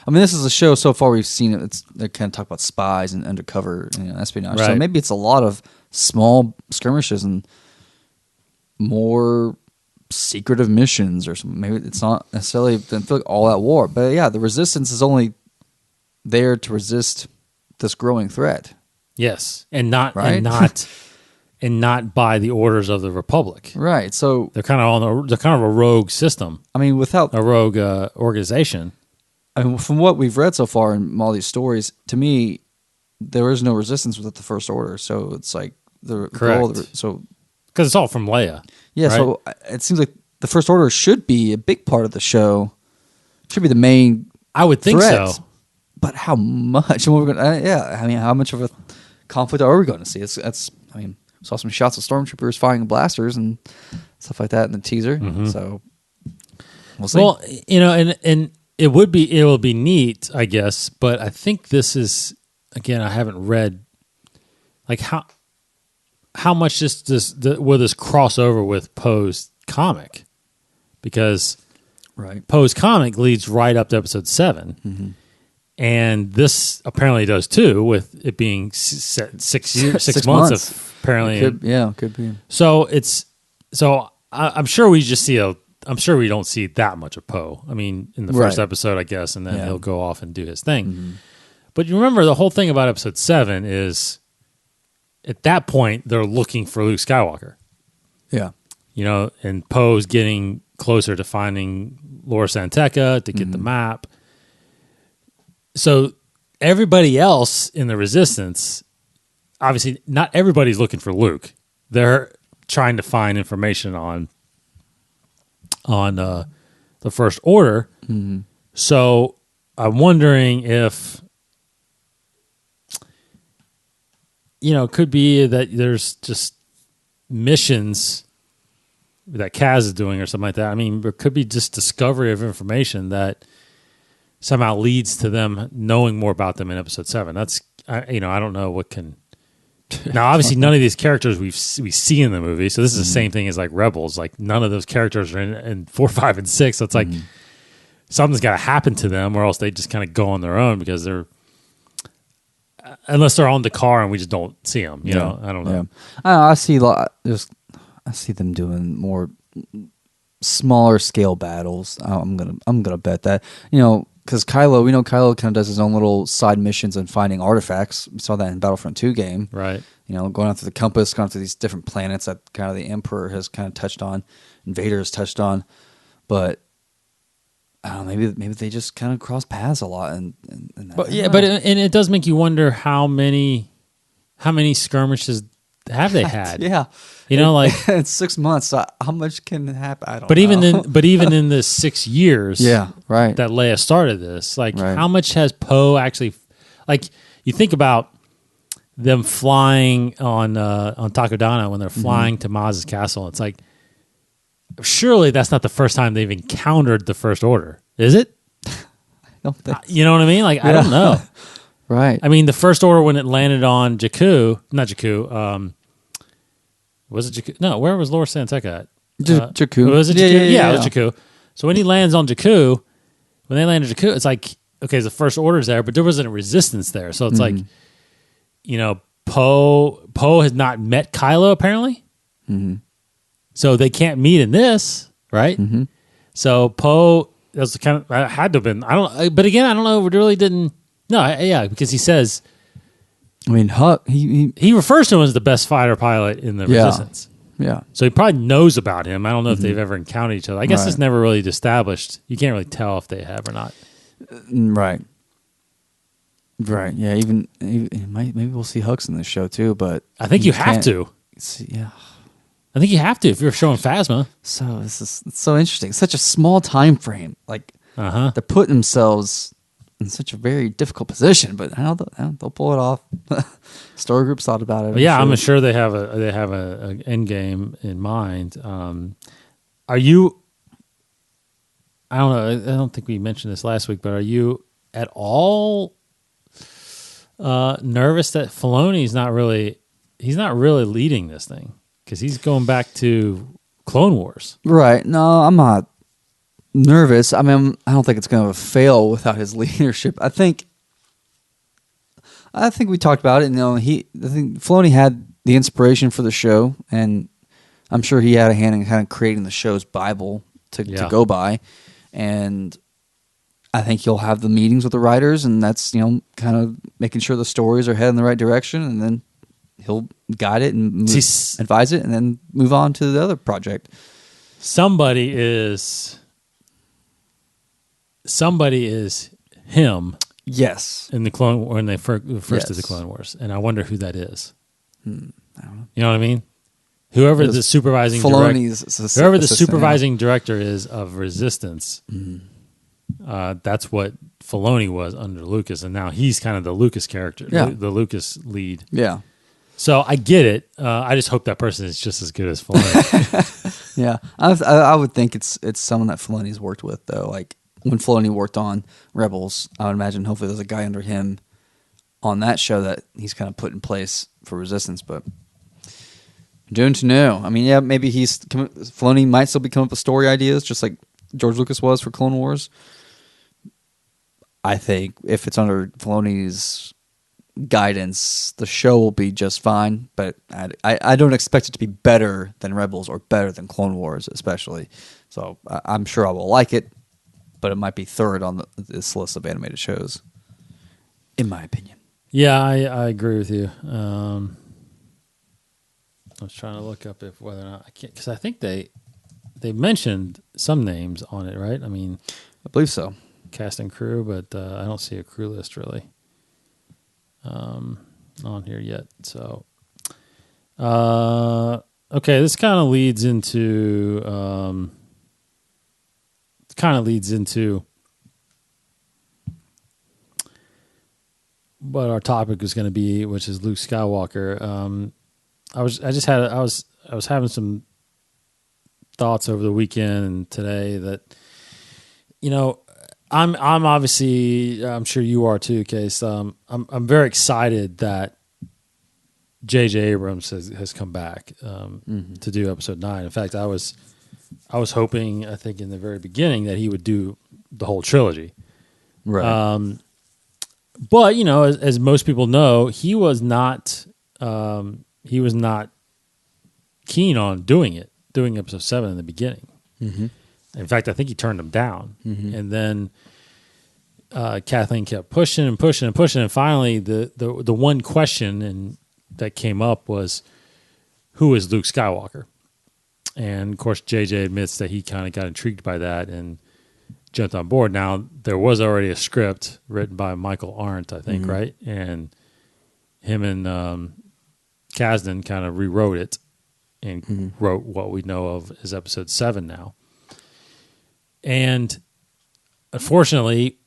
Speaker 4: I mean, this is a show so far we've seen it. They kind of talk about spies and undercover, espionage. So maybe it's a lot of small skirmishes and more secretive missions or something. Maybe it's not necessarily doesn't feel like all out war, but the Resistance is only there to resist this growing threat.
Speaker 3: Yes, and not by the orders of the Republic.
Speaker 4: Right. So
Speaker 3: they're kind of a rogue system.
Speaker 4: I mean, without
Speaker 3: a rogue organization.
Speaker 4: I mean, from what we've read so far in all these stories, to me, there is no Resistance without the First Order. So it's like the goal. So
Speaker 3: because it's all from Leia.
Speaker 4: Yeah, right? So it seems like the First Order should be a big part of the show. Should be the main.
Speaker 3: I would think
Speaker 4: threat.
Speaker 3: so.
Speaker 4: But how much? And what we're going? I mean, how much of a conflict are we going to see? I mean, saw some shots of stormtroopers firing blasters and stuff like that in the teaser. Mm-hmm. So we'll see.
Speaker 3: Well, and it will be neat, I guess. But I think this is, again, I haven't read like how much will this cross over with Poe's comic, because Poe's comic leads right up to episode 7. Mm-hmm. And this apparently does too, with it being set 6 months of apparently.
Speaker 4: Could be.
Speaker 3: So I'm sure we just see I'm sure we don't see that much of Poe. I mean, in the first episode, I guess, and then he'll go off and do his thing. Mm-hmm. But you remember the whole thing about episode 7 is at that point they're looking for Luke Skywalker.
Speaker 4: Yeah.
Speaker 3: And Poe's getting closer to finding Laura Santeca to get the map. So everybody else in the Resistance, obviously not everybody's looking for Luke. They're trying to find information on the First Order. Mm-hmm. So I'm wondering if, it could be that there's just missions that Kaz is doing or something like that. I mean, there could be just discovery of information that somehow leads to them knowing more about them in episode 7. That's, I don't know what can. Now, obviously, none of these characters we see in the movie. So this is the same thing as like Rebels. Like none of those characters are in 4, 5, and 6. So it's like something's got to happen to them, or else they just kind of go on their own because they're, unless they're on the car and we just don't see them. I don't know.
Speaker 4: I see them doing more smaller scale battles. I'm gonna bet that, because Kylo kind of does his own little side missions and finding artifacts. We saw that in Battlefront 2 game,
Speaker 3: Right.
Speaker 4: Going out through the compass, going out through these different planets that kind of the Emperor has kind of touched on, and Vader has touched on, but I don't know, maybe they just kind of cross paths a lot, and
Speaker 3: it does make you wonder how many skirmishes have they had?
Speaker 4: Yeah, in 6 months, how much can happen? I don't know.
Speaker 3: But even in the 6 years,
Speaker 4: yeah, right,
Speaker 3: that Leia started this,
Speaker 4: Right.
Speaker 3: how much has Poe actually? You think about them flying on Takodana when they're flying to Maz's castle. It's surely that's not the first time they've encountered the First Order, is it?
Speaker 4: I don't think
Speaker 3: You know what I mean? I don't know.
Speaker 4: right.
Speaker 3: I mean, the First Order when it landed on not Jakku. Was it Jakku? No, where was Lord Santeca at?
Speaker 4: Jakku.
Speaker 3: Was it Jakku?
Speaker 4: Yeah.
Speaker 3: It was Jakku. So when he lands on Jakku, when they land on Jakku, it's okay, the First Order's there, but there wasn't a resistance there. So it's Poe has not met Kylo apparently. Mm-hmm. So they can't meet in this, right? Mm-hmm. So Poe, that was had to have been. But again, I don't know. We really didn't. No, because he says.
Speaker 4: I mean, Huck,
Speaker 3: he refers to him as the best fighter pilot in the Resistance.
Speaker 4: Yeah.
Speaker 3: So he probably knows about him. I don't know if they've ever encountered each other. I guess it's never really established. You can't really tell if they have or not.
Speaker 4: Right. Right. Yeah. Even maybe we'll see Hux in this show too. But
Speaker 3: I think you have to.
Speaker 4: Yeah.
Speaker 3: I think you have to if you're showing Phasma.
Speaker 4: So it's so interesting. Such a small time frame. They're putting themselves in such a very difficult position, but I know they'll pull it off. Story groups thought about it.
Speaker 3: I'm sure they have a end game in mind. Are you? I don't know. I don't think we mentioned this last week, but are you at all nervous that Filoni's not really leading this thing because he's going back to Clone Wars?
Speaker 4: Right. No, I'm not nervous. I mean, I don't think it's going to fail without his leadership. I think we talked about it. I think Filoni had the inspiration for the show, and I'm sure he had a hand in kind of creating the show's Bible to go by. And I think he'll have the meetings with the writers, and that's kind of making sure the stories are heading in the right direction, and then he'll guide it and advise it, and then move on to the other project.
Speaker 3: Somebody is him.
Speaker 4: Yes.
Speaker 3: In the Clone when they first did the Clone Wars, and I wonder who that is.
Speaker 4: I don't know.
Speaker 3: You know what I mean? Whoever the supervising director is of Resistance, that's what Filoni was under Lucas, and now he's kind of the Lucas character, the Lucas lead.
Speaker 4: Yeah.
Speaker 3: So I get it. I just hope that person is just as good as Filoni.
Speaker 4: Yeah, I would think it's someone that Filoni's worked with though. Like when Filoni worked on Rebels, I would imagine hopefully there's a guy under him on that show that he's kind of put in place for Resistance. But Dune to know. I mean, yeah, maybe Filoni might still be coming up with story ideas, just like George Lucas was for Clone Wars. I think if it's under Filoni's guidance, the show will be just fine. But I don't expect it to be better than Rebels or better than Clone Wars, especially. So I'm sure I will like it, but it might be third on this list of animated shows, in my opinion.
Speaker 3: Yeah, I agree with you. I was trying to look up whether or not I can't, because I think they mentioned some names on it, right? I mean,
Speaker 4: I believe so.
Speaker 3: Cast and crew, but I don't see a crew list really on here yet. So, okay, this kind of leads into what our topic is going to be, which is Luke Skywalker. I was having some thoughts over the weekend and today that, I'm obviously, I'm sure you are too, Case. I'm very excited that J.J. Abrams has come back to do episode 9. In fact, I was hoping, I think in the very beginning, that he would do the whole trilogy.
Speaker 4: Right.
Speaker 3: But as most people know, he was not keen on doing episode 7 in the beginning. In fact, I think he turned him down. And then Kathleen kept pushing and pushing and pushing, and finally the one question that came up was, who is Luke Skywalker? And of course, JJ admits that he kind of got intrigued by that and jumped on board. Now, there was already a script written by Michael Arndt, I think, right? And him and Kasdan kind of rewrote it and wrote what we know of as Episode 7 now. And unfortunately,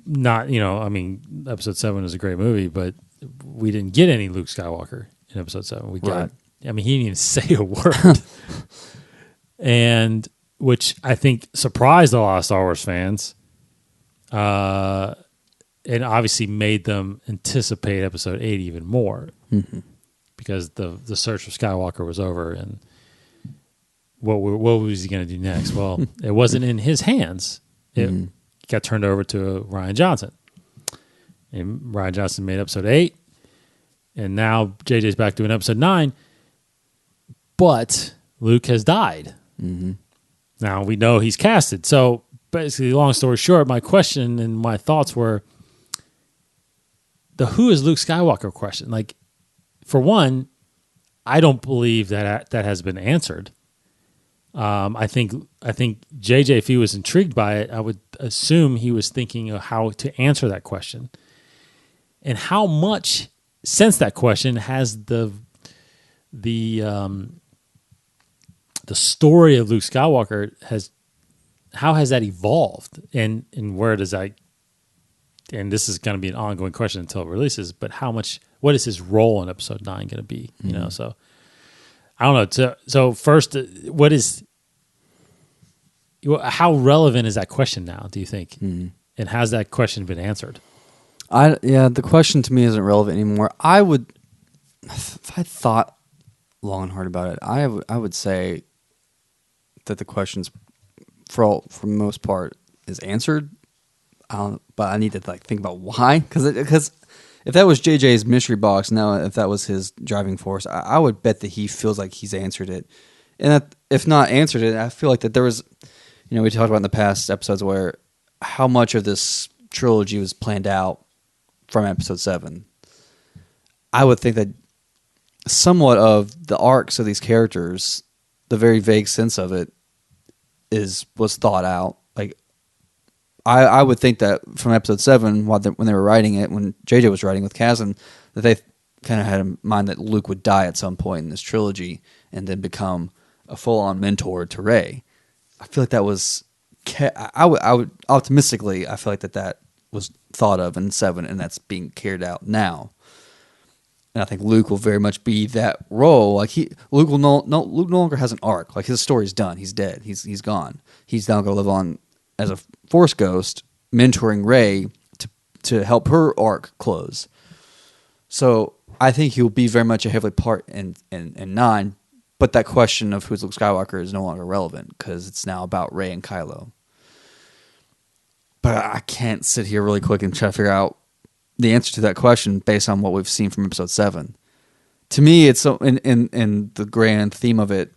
Speaker 3: Episode 7 is a great movie, but we didn't get any Luke Skywalker in Episode 7. We got, he didn't even say a word. And which I think surprised a lot of Star Wars fans, and obviously made them anticipate Episode 8 even more, because the search for Skywalker was over, and what was he going to do next? Well, it wasn't in his hands. It got turned over to Rian Johnson, and Rian Johnson made Episode 8, and now JJ's back doing Episode 9, but Luke has died. Now we know he's casted. So basically, long story short, my question and my thoughts were the who is Luke Skywalker question. Like, for one, I don't believe that has been answered. I think JJ, if he was intrigued by it, I would assume he was thinking of how to answer that question, and how much since that question has the story of Luke Skywalker how has that evolved, and where does that? And this is going to be an ongoing question until it releases. But what is his role in Episode 9 going to be? You know, so I don't know. So first, how relevant is that question now? Do you think? And has that question been answered?
Speaker 5: The question to me isn't relevant anymore. If I thought long and hard about it, I would say that the questions, for the most part, is answered. But I need to think about why, because if that was JJ's mystery box, now if that was his driving force, I would bet that he feels like he's answered it, and that if not answered it, I feel like that there was, we talked about in the past episodes where how much of this trilogy was planned out from Episode 7. I would think that somewhat of the arcs of these characters, the very vague sense of it, was thought out. Like, I would think that from Episode 7, when they were writing it, when JJ was writing with Kasdan, that they kind of had in mind that Luke would die at some point in this trilogy and then become a full-on mentor to Rey. I feel like that was, I would optimistically, I feel like that was thought of in 7, and that's being carried out now. And I think Luke will very much be that role. Like Luke no longer has an arc. Like, his story's done. He's dead. He's gone. He's now going to live on as a Force ghost, mentoring Rey to help her arc close. So I think he'll be very much a heavily part in 9. But that question of who's Luke Skywalker is no longer relevant, because it's now about Rey and Kylo. But I can't sit here really quick and try to figure out the answer to that question based on what we've seen from Episode 7. To me, it's so in the grand theme of it.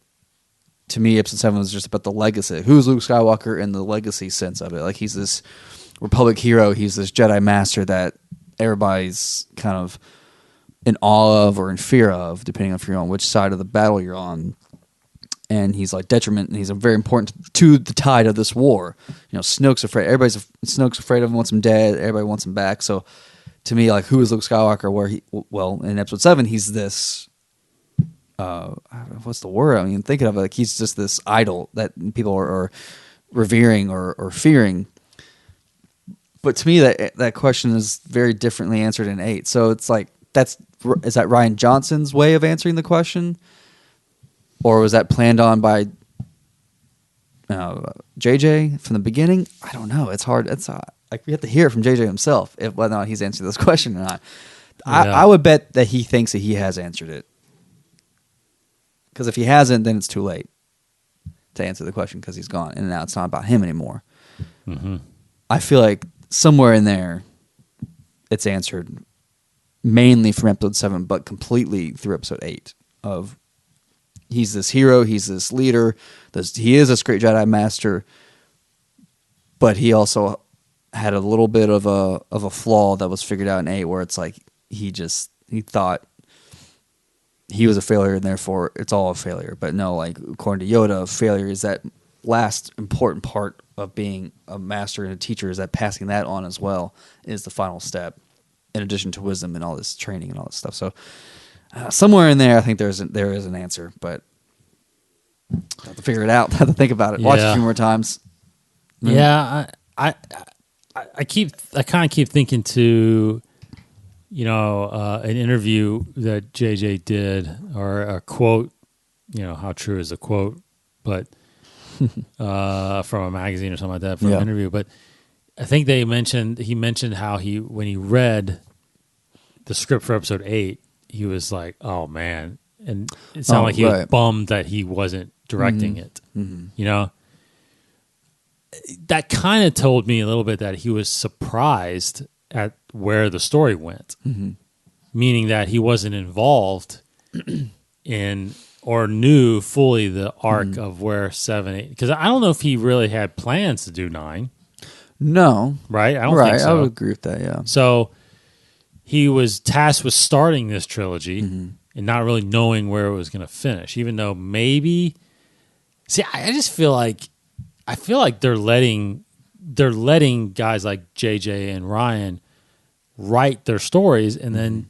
Speaker 5: To me, Episode 7 was just about the legacy. Who's Luke Skywalker in the legacy sense of it? Like, he's this Republic hero. He's this Jedi master that everybody's kind of in awe of or in fear of, depending on which side of the battle you're on. And he's like detriment, and he's very important to the tide of this war. Snoke's afraid. Snoke's afraid of him, wants him dead. Everybody wants him back. So, to me, like, who is Luke Skywalker? In Episode 7, he's this. What's the word? I mean, thinking of it, like, he's just this idol that people are revering or fearing. But to me, that question is very differently answered in 8. So it's like, is that Rian Johnson's way of answering the question? Or was that planned on by JJ from the beginning? I don't know. It's hard. It's like, we have to hear it from JJ himself whether or not he's answered this question or not. Yeah. I would bet that he thinks that he has answered it. Because if he hasn't, then it's too late to answer the question, because he's gone. And now it's not about him anymore. Mm-hmm. I feel like somewhere in there, it's answered mainly from Episode 7, but completely through Episode 8 of
Speaker 4: he's this hero, he's this leader, he is this great Jedi Master, but he also had a little bit of a flaw that was figured out in 8, where it's like he thought he was a failure and therefore it's all a failure. But no, like according to Yoda, failure is that last important part of being a master and a teacher, is that passing that on as well is the final step, in addition to wisdom and all this training and all this stuff. So somewhere in there, I think there is an answer, but I have to figure it out. I have to think about it. Watch it a few more times.
Speaker 3: Yeah, I kind of keep thinking to, an interview that JJ did, or a quote. How true is a quote? But from a magazine or something like that, from an interview. But I think he mentioned how when he read the script for episode 8, he was like, "Oh man," and it sounded like he was bummed that he wasn't directing it. Mm-hmm. That kind of told me a little bit that he was surprised at where the story went, meaning that he wasn't involved in or knew fully the arc of where 7, 8. Because I don't know if he really had plans to do 9.
Speaker 5: No,
Speaker 3: right? I don't think so.
Speaker 5: I would agree with that. Yeah.
Speaker 3: So he was tasked with starting this trilogy and not really knowing where it was going to finish, even though maybe. See, I just feel like they're letting guys like JJ and Ryan write their stories and then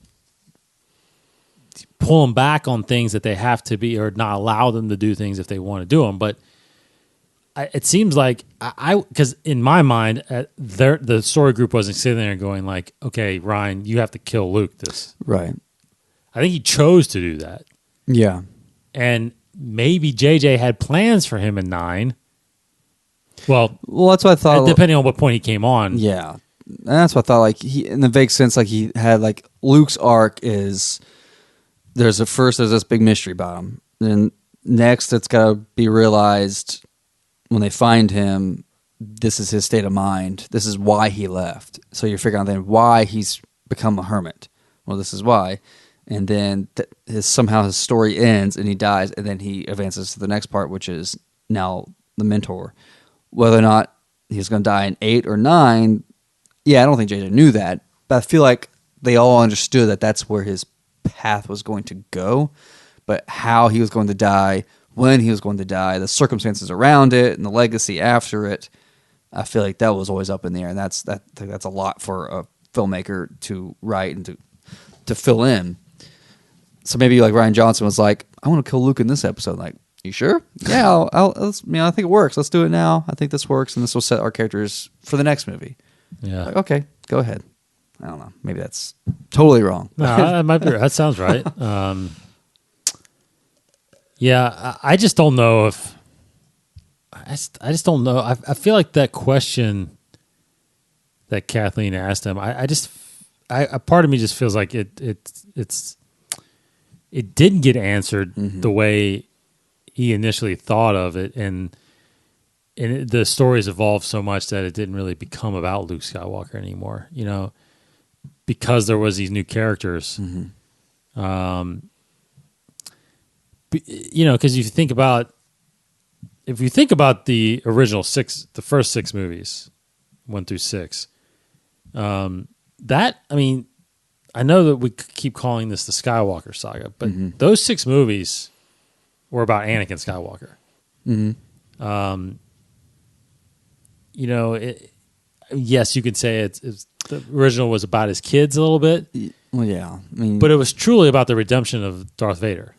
Speaker 3: pull them back on things that they have to be, or not allow them to do things if they want to do them. But it seems like because in my mind, the story group wasn't sitting there going like, "Okay, Ryan, you have to kill Luke."
Speaker 5: Right.
Speaker 3: I think he chose to do that.
Speaker 5: Yeah,
Speaker 3: and maybe JJ had plans for him in 9. Well,
Speaker 5: that's what I thought.
Speaker 3: Depending on what point he came on.
Speaker 5: Yeah, and that's what I thought. Like in the vague sense, like he had like Luke's arc is there's this big mystery about him, and next it's got to be realized when they find him. This is his state of mind. This is why he left. So you're figuring out then why he's become a hermit. Well, this is why, and then somehow his story ends and he dies, and then he advances to the next part, which is now the mentor. Whether or not he's going to die in 8 or 9, I don't think JJ knew that. But I feel like they all understood that that's where his path was going to go. But how he was going to die, when he was going to die, the circumstances around it, and the legacy after it, I feel like that was always up in the air. And that's a lot for a filmmaker to write and to fill in. So maybe like Rian Johnson was like, "I want to kill Luke in this episode." Like, you sure? Yeah, I think it works. Let's do it now. I think this works, and this will set our characters for the next movie.
Speaker 3: Yeah.
Speaker 5: Like, okay, go ahead. I don't know. Maybe that's totally wrong.
Speaker 3: No, that might be. That sounds right. I just don't know if. I just don't know. I feel like that question that Kathleen asked him. A part of me just feels like it didn't get answered the way he initially thought of it, and the stories evolved so much that it didn't really become about Luke Skywalker anymore. Because there was these new characters. Because if you think about the original 6, the first 6 movies, 1 through 6, I know that we keep calling this the Skywalker saga, but those 6 movies were about Anakin Skywalker. Yes, you could say it's the original was about his kids a little bit.
Speaker 5: Well, yeah,
Speaker 3: but it was truly about the redemption of Darth Vader.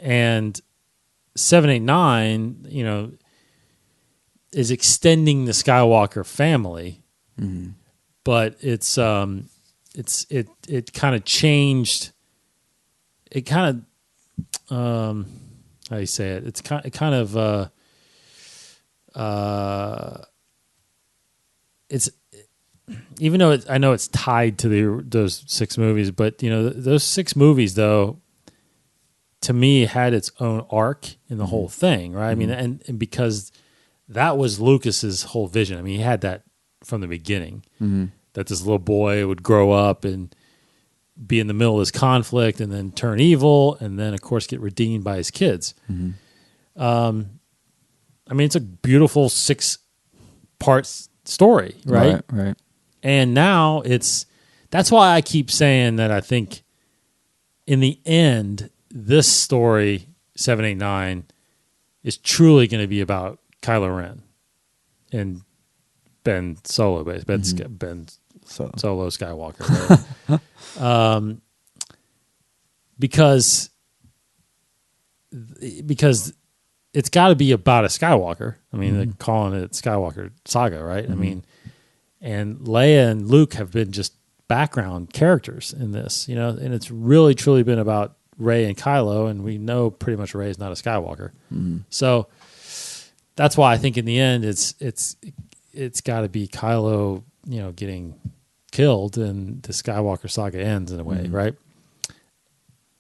Speaker 3: And 7, 8, 9, is extending the Skywalker family, but it kind of changed. It kind of how do you say it? It's kind of it's even though I know it's tied to those 6 movies, but those 6 movies though, to me, had its own arc in the whole thing, right? I mean, and because that was Lucas's whole vision. I mean, he had that from the beginning, that this little boy would grow up and be in the middle of this conflict and then turn evil and then, of course, get redeemed by his kids. I mean, it's a beautiful 6-part story, right?
Speaker 5: Right.
Speaker 3: And now that's why I keep saying that I think in the end, this story, 789, is truly going to be about Kylo Ren and Ben Solo, Ben Solo Skywalker. Right? Because it's got to be about a Skywalker. I mean, they're calling it Skywalker Saga, right? I mean, and Leia and Luke have been just background characters in this, and it's really truly been about Rey and Kylo, and we know pretty much Rey is not a Skywalker. So that's why I think in the end it's got to be Kylo, getting killed, and the Skywalker saga ends in a way, right?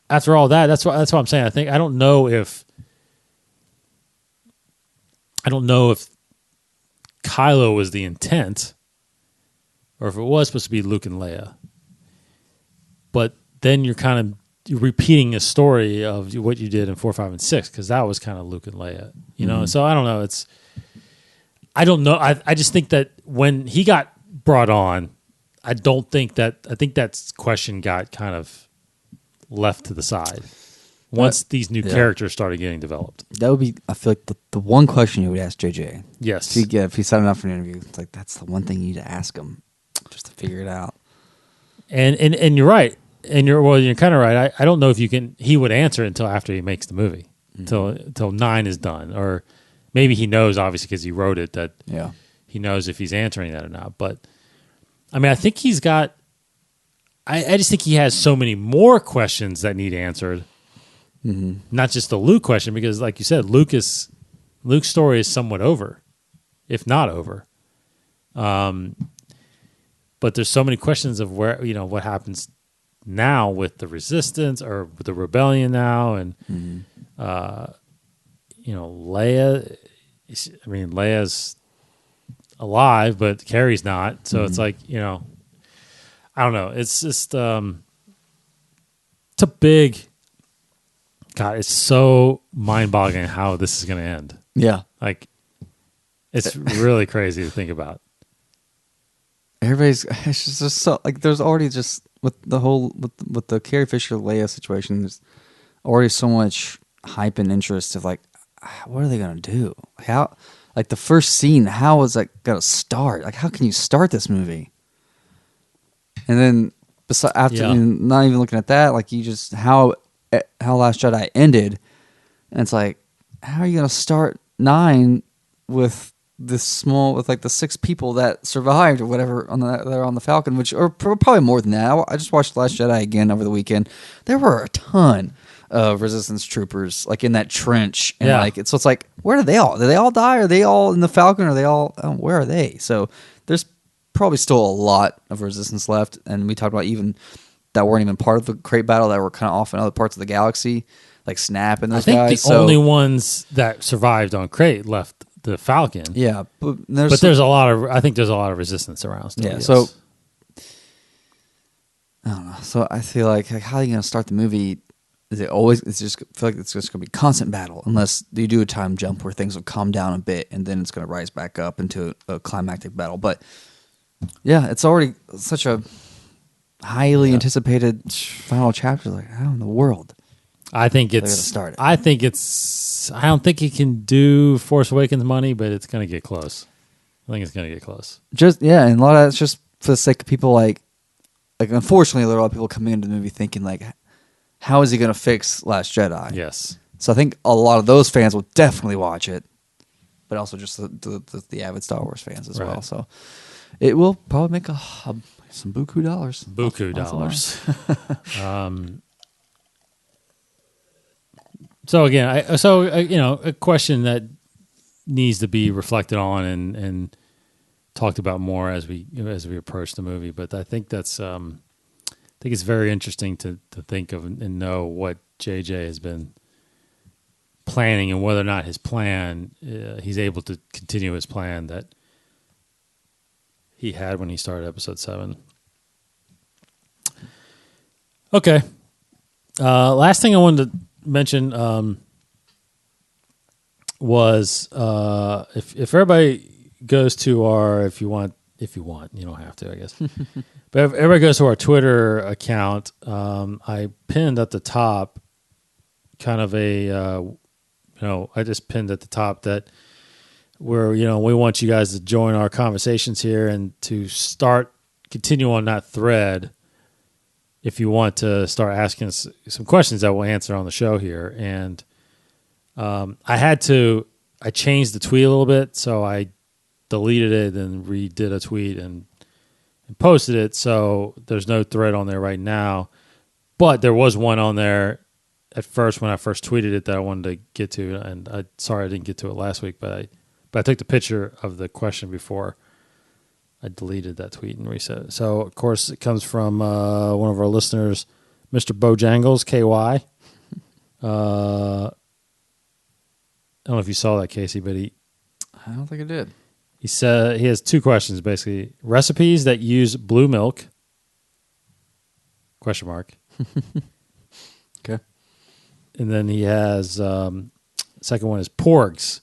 Speaker 3: After all that, that's what I'm saying. I don't know if Kylo was the intent, or if it was supposed to be Luke and Leia. But then you're kind of repeating a story of what you did in 4, 5, and 6, because that was kind of Luke and Leia, So I don't know. I don't know. I just think that when he got brought on, I think that question got kind of left to the side once these new characters started getting developed.
Speaker 5: That would be, I feel like, the one question you would ask JJ.
Speaker 3: Yes.
Speaker 5: If he signed up for an interview, it's like, that's the one thing you need to ask him just to figure it out.
Speaker 3: And you're right. And you're kind of right. I don't know if he would answer until after he makes the movie, until 9 is done. Or maybe he knows, obviously, because he wrote it, that he knows if he's answering that or not. But, I mean, I think he's got... I just think he has so many more questions that need answered. Not just the Luke question, because, like you said, Luke's story is somewhat over, if not over. But there's so many questions of where, what happens now with the resistance or with the rebellion now, and Leia. I mean, Leia's alive, but Carrie's not. So it's like, I don't know. It's just it's a big. God, it's so mind-boggling how this is going to end.
Speaker 5: Yeah.
Speaker 3: Like, it's really crazy to think about.
Speaker 5: It's just so, like, there's already just, with the Carrie Fisher Leia situation, there's already so much hype and interest of, like, what are they going to do? How, like, the first scene, how is that going to start? Like, how can you start this movie? And then, after, not even looking at that, like, you just, how Last Jedi ended, and it's like, how are you going to start 9 with like the 6 people that survived or whatever they're on the Falcon, which are probably more than that. I just watched Last Jedi again over the weekend. There were a ton of Resistance troopers like in that trench, and so it's like, where are they all? Did they all die? Are they all in the Falcon? Are they all? Where are they? So there's probably still a lot of Resistance left, and we talked about even that weren't even part of the crate battle, that were kind of off in other parts of the galaxy, like Snap and those guys.
Speaker 3: I think the only ones that survived on crate left the Falcon.
Speaker 5: Yeah, but
Speaker 3: there's a lot of. I think there's a lot of Resistance around still.
Speaker 5: Yeah,
Speaker 3: yes.
Speaker 5: So I don't know. So I feel like how are you going to start the movie? Is it always? It's just feel like it's just going to be constant battle, unless you do a time jump where things will calm down a bit, and then it's going to rise back up into a climactic battle. But yeah, it's already such a highly anticipated final chapter. Like, how in the world?
Speaker 3: I think it's.
Speaker 5: Start it?
Speaker 3: I think it's. I don't think it can do Force Awakens money, but it's going to get close. I think it's going to get close.
Speaker 5: And a lot of that's just for the sake of people like unfortunately, there are a lot of people coming into the movie thinking like, how is he going to fix Last Jedi?
Speaker 3: Yes.
Speaker 5: So I think a lot of those fans will definitely watch it, but also just the avid Star Wars fans as well. So it will probably make some buku dollars.
Speaker 3: Buku dollars. So again, a question that needs to be reflected on and talked about more as we approach the movie. But I think that's I think it's very interesting to think of and know what JJ has been planning and whether or not his plan he's able to continue his plan that he had when he started Episode 7. Okay. Last thing I wanted to mention was if everybody goes to our if you want you don't have to, I guess. But if everybody goes to our Twitter account, I pinned at the top kind of I just pinned at the top that we want you guys to join our conversations here and to continue on that thread. If you want to start asking us some questions that we'll answer on the show here. And I changed the tweet a little bit, so I deleted it and redid a tweet and posted it. So there's no thread on there right now. But there was one on there at first when I first tweeted it that I wanted to get to. And sorry I didn't get to it last week, but I took the picture of the question before I deleted that tweet and reset it. So, of course, it comes from one of our listeners, Mr. Bojangles, KY. I don't know if you saw that, Casey, but
Speaker 5: I don't think I did.
Speaker 3: He said he has two questions, basically. Recipes that use blue milk, ?
Speaker 5: Okay.
Speaker 3: And then he has, second one is porgs,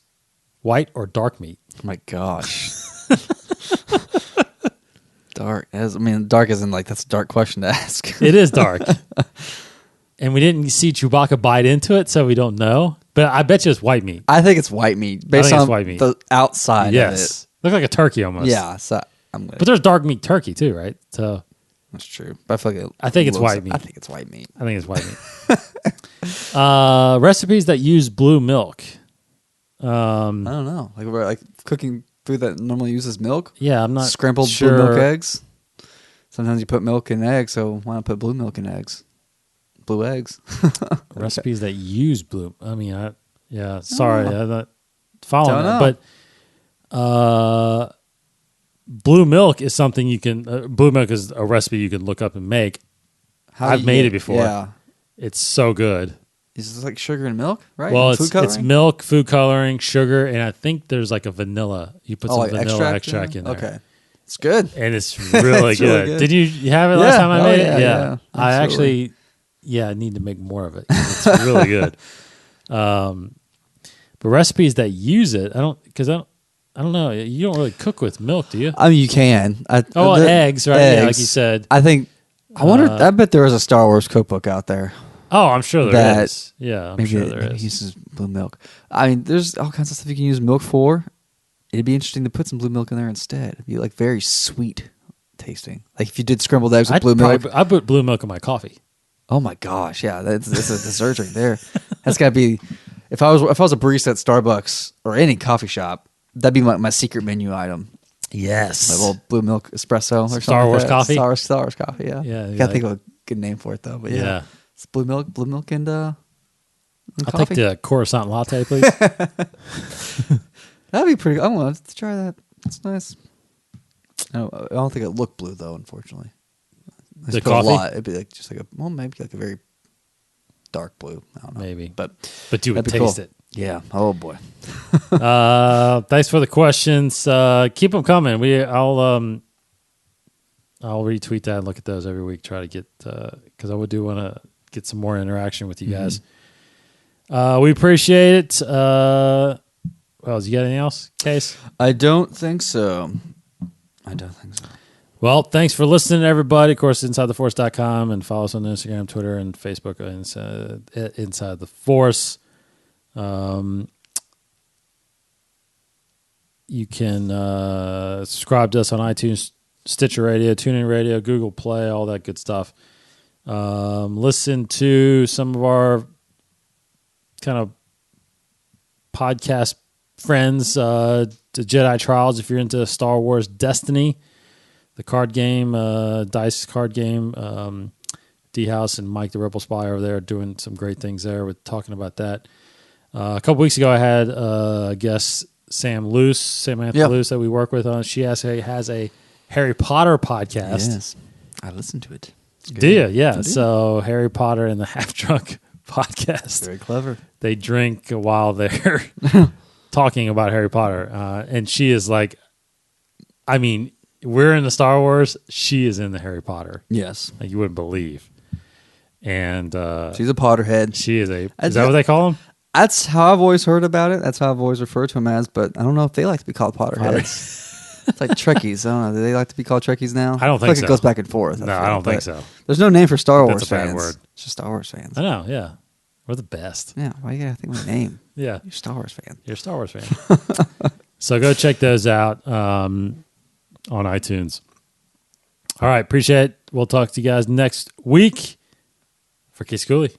Speaker 3: white or dark meat?
Speaker 5: Oh my gosh. Dark. Dark isn't that's a dark question to ask.
Speaker 3: It is dark. And we didn't see Chewbacca bite into it, so we don't know. But I bet you it's white meat.
Speaker 5: I think it's white meat based on
Speaker 3: white meat.
Speaker 5: the outside of it.
Speaker 3: Look like a turkey almost.
Speaker 5: Yeah, so
Speaker 3: but there's dark meat turkey too, right? So
Speaker 5: that's true. But I feel like
Speaker 3: I think it's white meat.
Speaker 5: I think it's white meat.
Speaker 3: I think it's white meat. Recipes that use blue milk.
Speaker 5: I don't know. Like cooking food that normally uses milk.
Speaker 3: Yeah, I'm not
Speaker 5: scrambled
Speaker 3: sure.
Speaker 5: blue milk eggs. Sometimes you put milk in eggs, so why not put blue milk in eggs? Blue eggs.
Speaker 3: Recipes that use blue. Sorry, I'm not following
Speaker 5: Don't
Speaker 3: that. But blue milk is something you can. Blue milk is a recipe you can look up and make. I've made it before.
Speaker 5: Yeah,
Speaker 3: it's so good.
Speaker 5: Is this like sugar and milk, right?
Speaker 3: Well,
Speaker 5: Food
Speaker 3: it's
Speaker 5: coloring?
Speaker 3: milk, food coloring, sugar, and I think there's like a vanilla. You put some vanilla extract in there.
Speaker 5: Okay, it's good.
Speaker 3: And it's really
Speaker 5: It's
Speaker 3: good.
Speaker 5: really good.
Speaker 3: Did you have it last time I made it?
Speaker 5: Yeah,
Speaker 3: I
Speaker 5: absolutely.
Speaker 3: actually, I need to make more of it. It's really good. But recipes that use it, I don't know. You don't really cook with milk, do you?
Speaker 5: I mean, you can.
Speaker 3: Eggs, right?
Speaker 5: Eggs.
Speaker 3: Yeah, like you said.
Speaker 5: I think. I wonder. I bet there is a Star Wars cookbook out there.
Speaker 3: Oh, I'm sure there is. Yeah, I'm sure there
Speaker 5: maybe
Speaker 3: is.
Speaker 5: uses blue milk. I mean, there's all kinds of stuff you can use milk for. It'd be interesting to put some blue milk in there instead. It'd be like very sweet tasting. Like if you did scrambled eggs with blue milk.
Speaker 3: I put blue milk in my coffee.
Speaker 5: Oh my gosh, yeah, that's a dessert right there. That's gotta be. If I was a barista at Starbucks or any coffee shop, that'd be my secret menu item.
Speaker 3: Yes,
Speaker 5: My little blue milk espresso or
Speaker 3: Star Wars
Speaker 5: something like that.
Speaker 3: coffee?
Speaker 5: Star Wars coffee, yeah.
Speaker 3: Yeah,
Speaker 5: Gotta think of a good name for it though. But yeah. It's blue milk and
Speaker 3: I'll
Speaker 5: coffee.
Speaker 3: take the Coruscant latte, please.
Speaker 5: That'd be pretty good. I want to try that. That's nice. I don't think it looked blue though, unfortunately.
Speaker 3: The coffee?
Speaker 5: It'd be like just like maybe like a very dark blue. I don't know.
Speaker 3: Maybe.
Speaker 5: But
Speaker 3: you would
Speaker 5: that'd be
Speaker 3: taste
Speaker 5: cool.
Speaker 3: it.
Speaker 5: Yeah. Oh boy.
Speaker 3: Thanks for the questions. Keep them coming. I'll retweet that and look at those every week. Try to get because I do want to get some more interaction with you guys. We appreciate it. Well, you got anything else, Case?
Speaker 5: I don't think so.
Speaker 3: Well, thanks for listening, everybody. Of course, InsideTheForce.com and follow us on Instagram, Twitter, and Facebook. Inside the Force. You can subscribe to us on iTunes, Stitcher Radio, TuneIn Radio, Google Play, all that good stuff. Listen to some of our kind of podcast friends, the Jedi Trials, if you're into Star Wars Destiny, the card game, Dice card game. D-House and Mike the Rebel Spy over there doing some great things there with talking about that. A couple weeks ago, I had a guest, Samantha Luce, that we work with on. She has a Harry Potter podcast.
Speaker 5: Yes, I listened to it.
Speaker 3: Do you? Yeah. So Harry Potter and the Half Drunk podcast.
Speaker 5: Very clever.
Speaker 3: They drink while they're talking about Harry Potter, and she is like, I mean, we're in the Star Wars. She is in the Harry Potter.
Speaker 5: Yes.
Speaker 3: Like you wouldn't believe. and
Speaker 5: She's a Potterhead.
Speaker 3: she is a. Is that what they call them?
Speaker 5: That's how I've always heard about it. That's how I've always referred to them as. But I don't know if they like to be called Potterheads. It's like Trekkies. I don't know. Do they like to be called Trekkies now?
Speaker 3: I don't think
Speaker 5: like
Speaker 3: so.
Speaker 5: It goes back and forth.
Speaker 3: No, I don't think so.
Speaker 5: There's no name for Star Wars
Speaker 3: That's a bad
Speaker 5: fans.
Speaker 3: word.
Speaker 5: It's just Star Wars fans.
Speaker 3: I know. Yeah, we're the best.
Speaker 5: Yeah, why you gotta think of my name?
Speaker 3: Yeah,
Speaker 5: You're a Star Wars fan.
Speaker 3: you're a Star Wars fan. So go check those out on iTunes. All right, appreciate it. We'll talk to you guys next week. For Keith Schooley.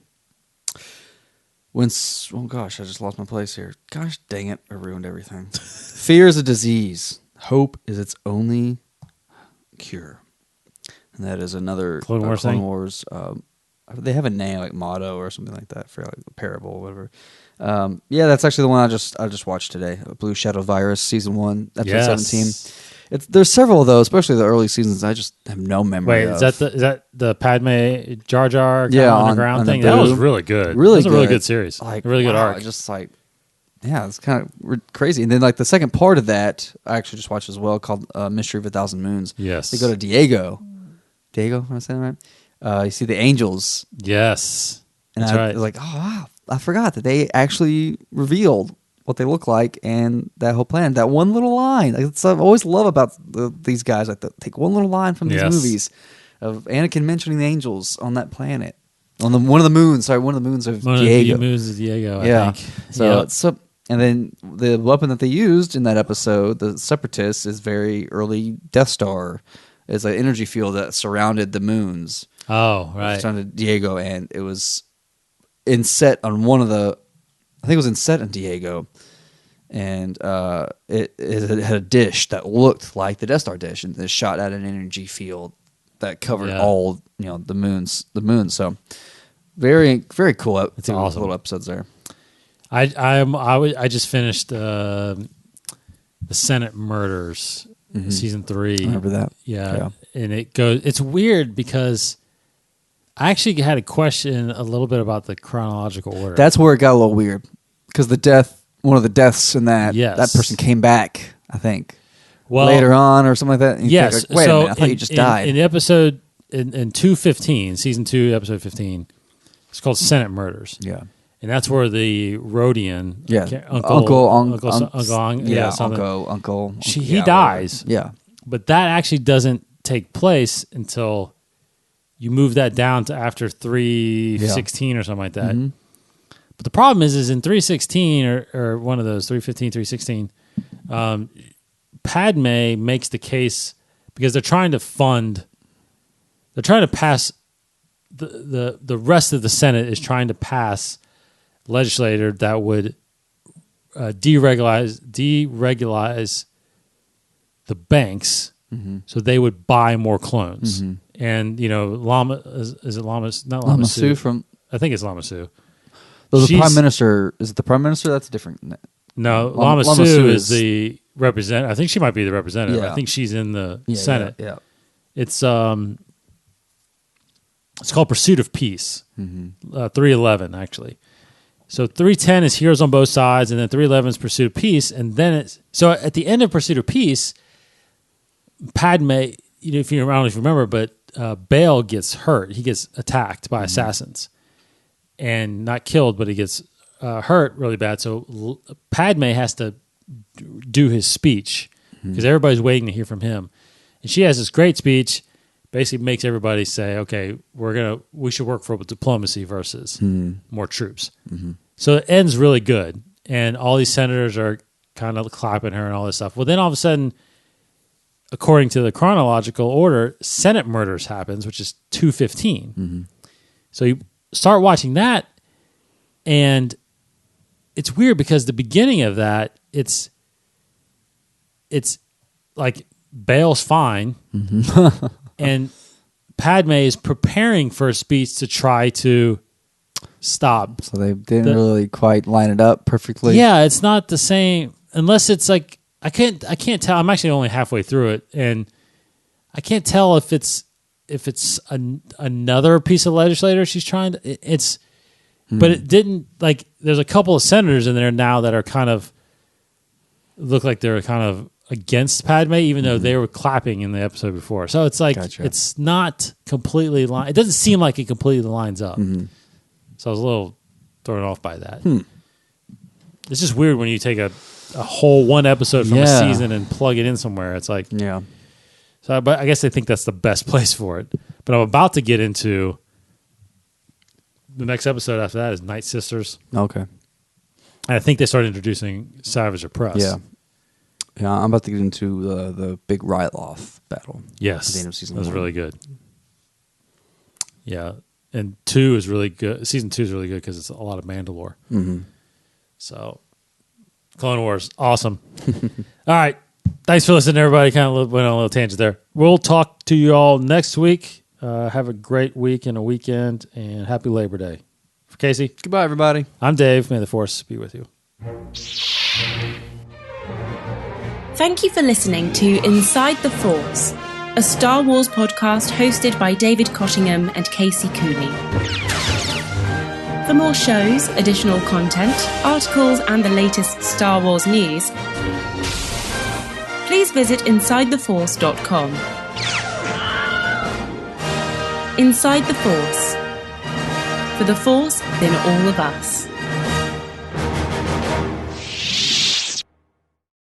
Speaker 5: Oh gosh, I just lost my place here. Gosh dang it, I ruined everything. Fear is a disease. Hope is its only cure. And that is another
Speaker 3: Clone Wars thing?
Speaker 5: Wars. They have a name like motto or something like that for like a parable or whatever. Yeah, that's actually the one I just watched today. Blue Shadow Virus, season 1, episode 17. There's several of those, especially the early seasons. I just have no memory.
Speaker 3: Wait,
Speaker 5: of.
Speaker 3: is that the Padme Jar Jar on the ground
Speaker 5: on
Speaker 3: thing?
Speaker 5: the
Speaker 3: That was
Speaker 5: boom.
Speaker 3: really good.
Speaker 5: Really
Speaker 3: That was a really
Speaker 5: good.
Speaker 3: good series.
Speaker 5: Like
Speaker 3: a really good
Speaker 5: wow,
Speaker 3: arc.
Speaker 5: Just like, yeah, it's kind of crazy. And then like the second part of that, I actually just watched as well, called Mystery of a Thousand Moons.
Speaker 3: Yes.
Speaker 5: They go to Diego. Diego, am I saying that right? You see the angels.
Speaker 3: Yes.
Speaker 5: And
Speaker 3: That's
Speaker 5: I
Speaker 3: right.
Speaker 5: was like, oh wow, I forgot that they actually revealed what they look like and that whole plan. That one little line. Like, I always love about these guys. Like, take one little line from these
Speaker 3: Yes.
Speaker 5: movies of Anakin mentioning the angels on that planet. On one of the moons. Sorry, one of the moons of
Speaker 3: One
Speaker 5: Diego.
Speaker 3: of the moons of Diego, I
Speaker 5: Yeah.
Speaker 3: think.
Speaker 5: So, and then the weapon that they used in that episode, the Separatists, is very early Death Star. It's an energy field that surrounded the moons.
Speaker 3: Oh, right.
Speaker 5: Surrounded Diego, and it was inset on one of the. I think it was inset on Diego, and it had a dish that looked like the Death Star dish, and it shot at an energy field that covered all the moons. So very very cool.
Speaker 3: It's awesome.
Speaker 5: Little episodes there.
Speaker 3: I just finished the Senate Murders season 3.
Speaker 5: I remember that.
Speaker 3: Yeah, and it's weird because I actually had a question a little bit about the chronological order.
Speaker 5: That's where it got a little weird because one of the deaths in that person came back. I think later on or something like that. And
Speaker 3: yes.
Speaker 5: Wait a minute, I thought you just died.
Speaker 3: In episode in 215, season 2, episode 15, it's called Senate Murders.
Speaker 5: Yeah.
Speaker 3: And that's where the Rhodian,
Speaker 5: Uncle.
Speaker 3: He dies.
Speaker 5: Yeah,
Speaker 3: but that actually doesn't take place until you move that down to after 316 or something like that.
Speaker 5: Mm-hmm.
Speaker 3: But the problem is in 316 or one of those 315, 316, Padme makes the case because they're trying to pass the rest of the Senate is trying to pass legislator that would deregulize the banks, so they would buy more clones. And Lama is it Lamasu? Not Lamasu.
Speaker 5: from
Speaker 3: I think it's Lamasu.
Speaker 5: the prime minister. Is it the prime minister? That's different.
Speaker 3: No,
Speaker 5: Lamasu
Speaker 3: Lamasu is the representative. I think she might be the representative.
Speaker 5: Yeah.
Speaker 3: I think she's in the Senate.
Speaker 5: Yeah.
Speaker 3: It's called Pursuit of Peace. 311 actually. So 310 is Heroes on Both Sides, and then 311 is Pursuit of Peace, and then so at the end of Pursuit of Peace, Padme, if you remember, but Bail gets hurt. He gets attacked by assassins, and not killed, but he gets hurt really bad. So Padme has to do his speech because everybody's waiting to hear from him, and she has this great speech. Basically, makes everybody say, "Okay, we should work for diplomacy versus more troops." So it ends really good, and all these senators are kind of clapping her and all this stuff. Well, then all of a sudden, according to the chronological order, Senate Murders happens, which is 215. So you start watching that, and it's weird because the beginning of that, it's like Bail's fine, and Padme is preparing for a speech to try to stop.
Speaker 5: So they didn't really quite line it up perfectly.
Speaker 3: Yeah, it's not the same unless it's like I can't tell. I'm actually only halfway through it, and I can't tell if it's another piece of legislator she's trying to. But it didn't like. There's a couple of senators in there now that are kind of look like they're kind of against Padme, even though they were clapping in the episode before. So it's like it's not completely it doesn't seem like it completely lines up. So I was a little thrown off by that. It's just weird when you take a whole one episode from a season and plug it in somewhere. It's like So, but I guess I think that's the best place for it. But I'm about to get into the next episode after that is Night Sisters.
Speaker 5: Okay.
Speaker 3: And I think they started introducing Savage Opress.
Speaker 5: Yeah. Yeah, I'm about to get into the big Ryloth battle.
Speaker 3: Yes.
Speaker 5: At the end of season
Speaker 3: that was
Speaker 5: 1.
Speaker 3: really good. Yeah. And 2 is really good. Season 2 is really good because it's a lot of Mandalore. So, Clone Wars, awesome. All right. Thanks for listening, everybody. Kind of went on a little tangent there. We'll talk to you all next week. Have a great week and a weekend, and happy Labor Day. For Casey.
Speaker 5: Goodbye, everybody.
Speaker 3: I'm Dave. May the Force be with you.
Speaker 6: Thank you for listening to Inside the Force, a Star Wars podcast hosted by David Cottingham and Casey Cooney. For more shows, additional content, articles, and the latest Star Wars news, please visit InsideTheForce.com. Inside the Force. For the Force in all of us.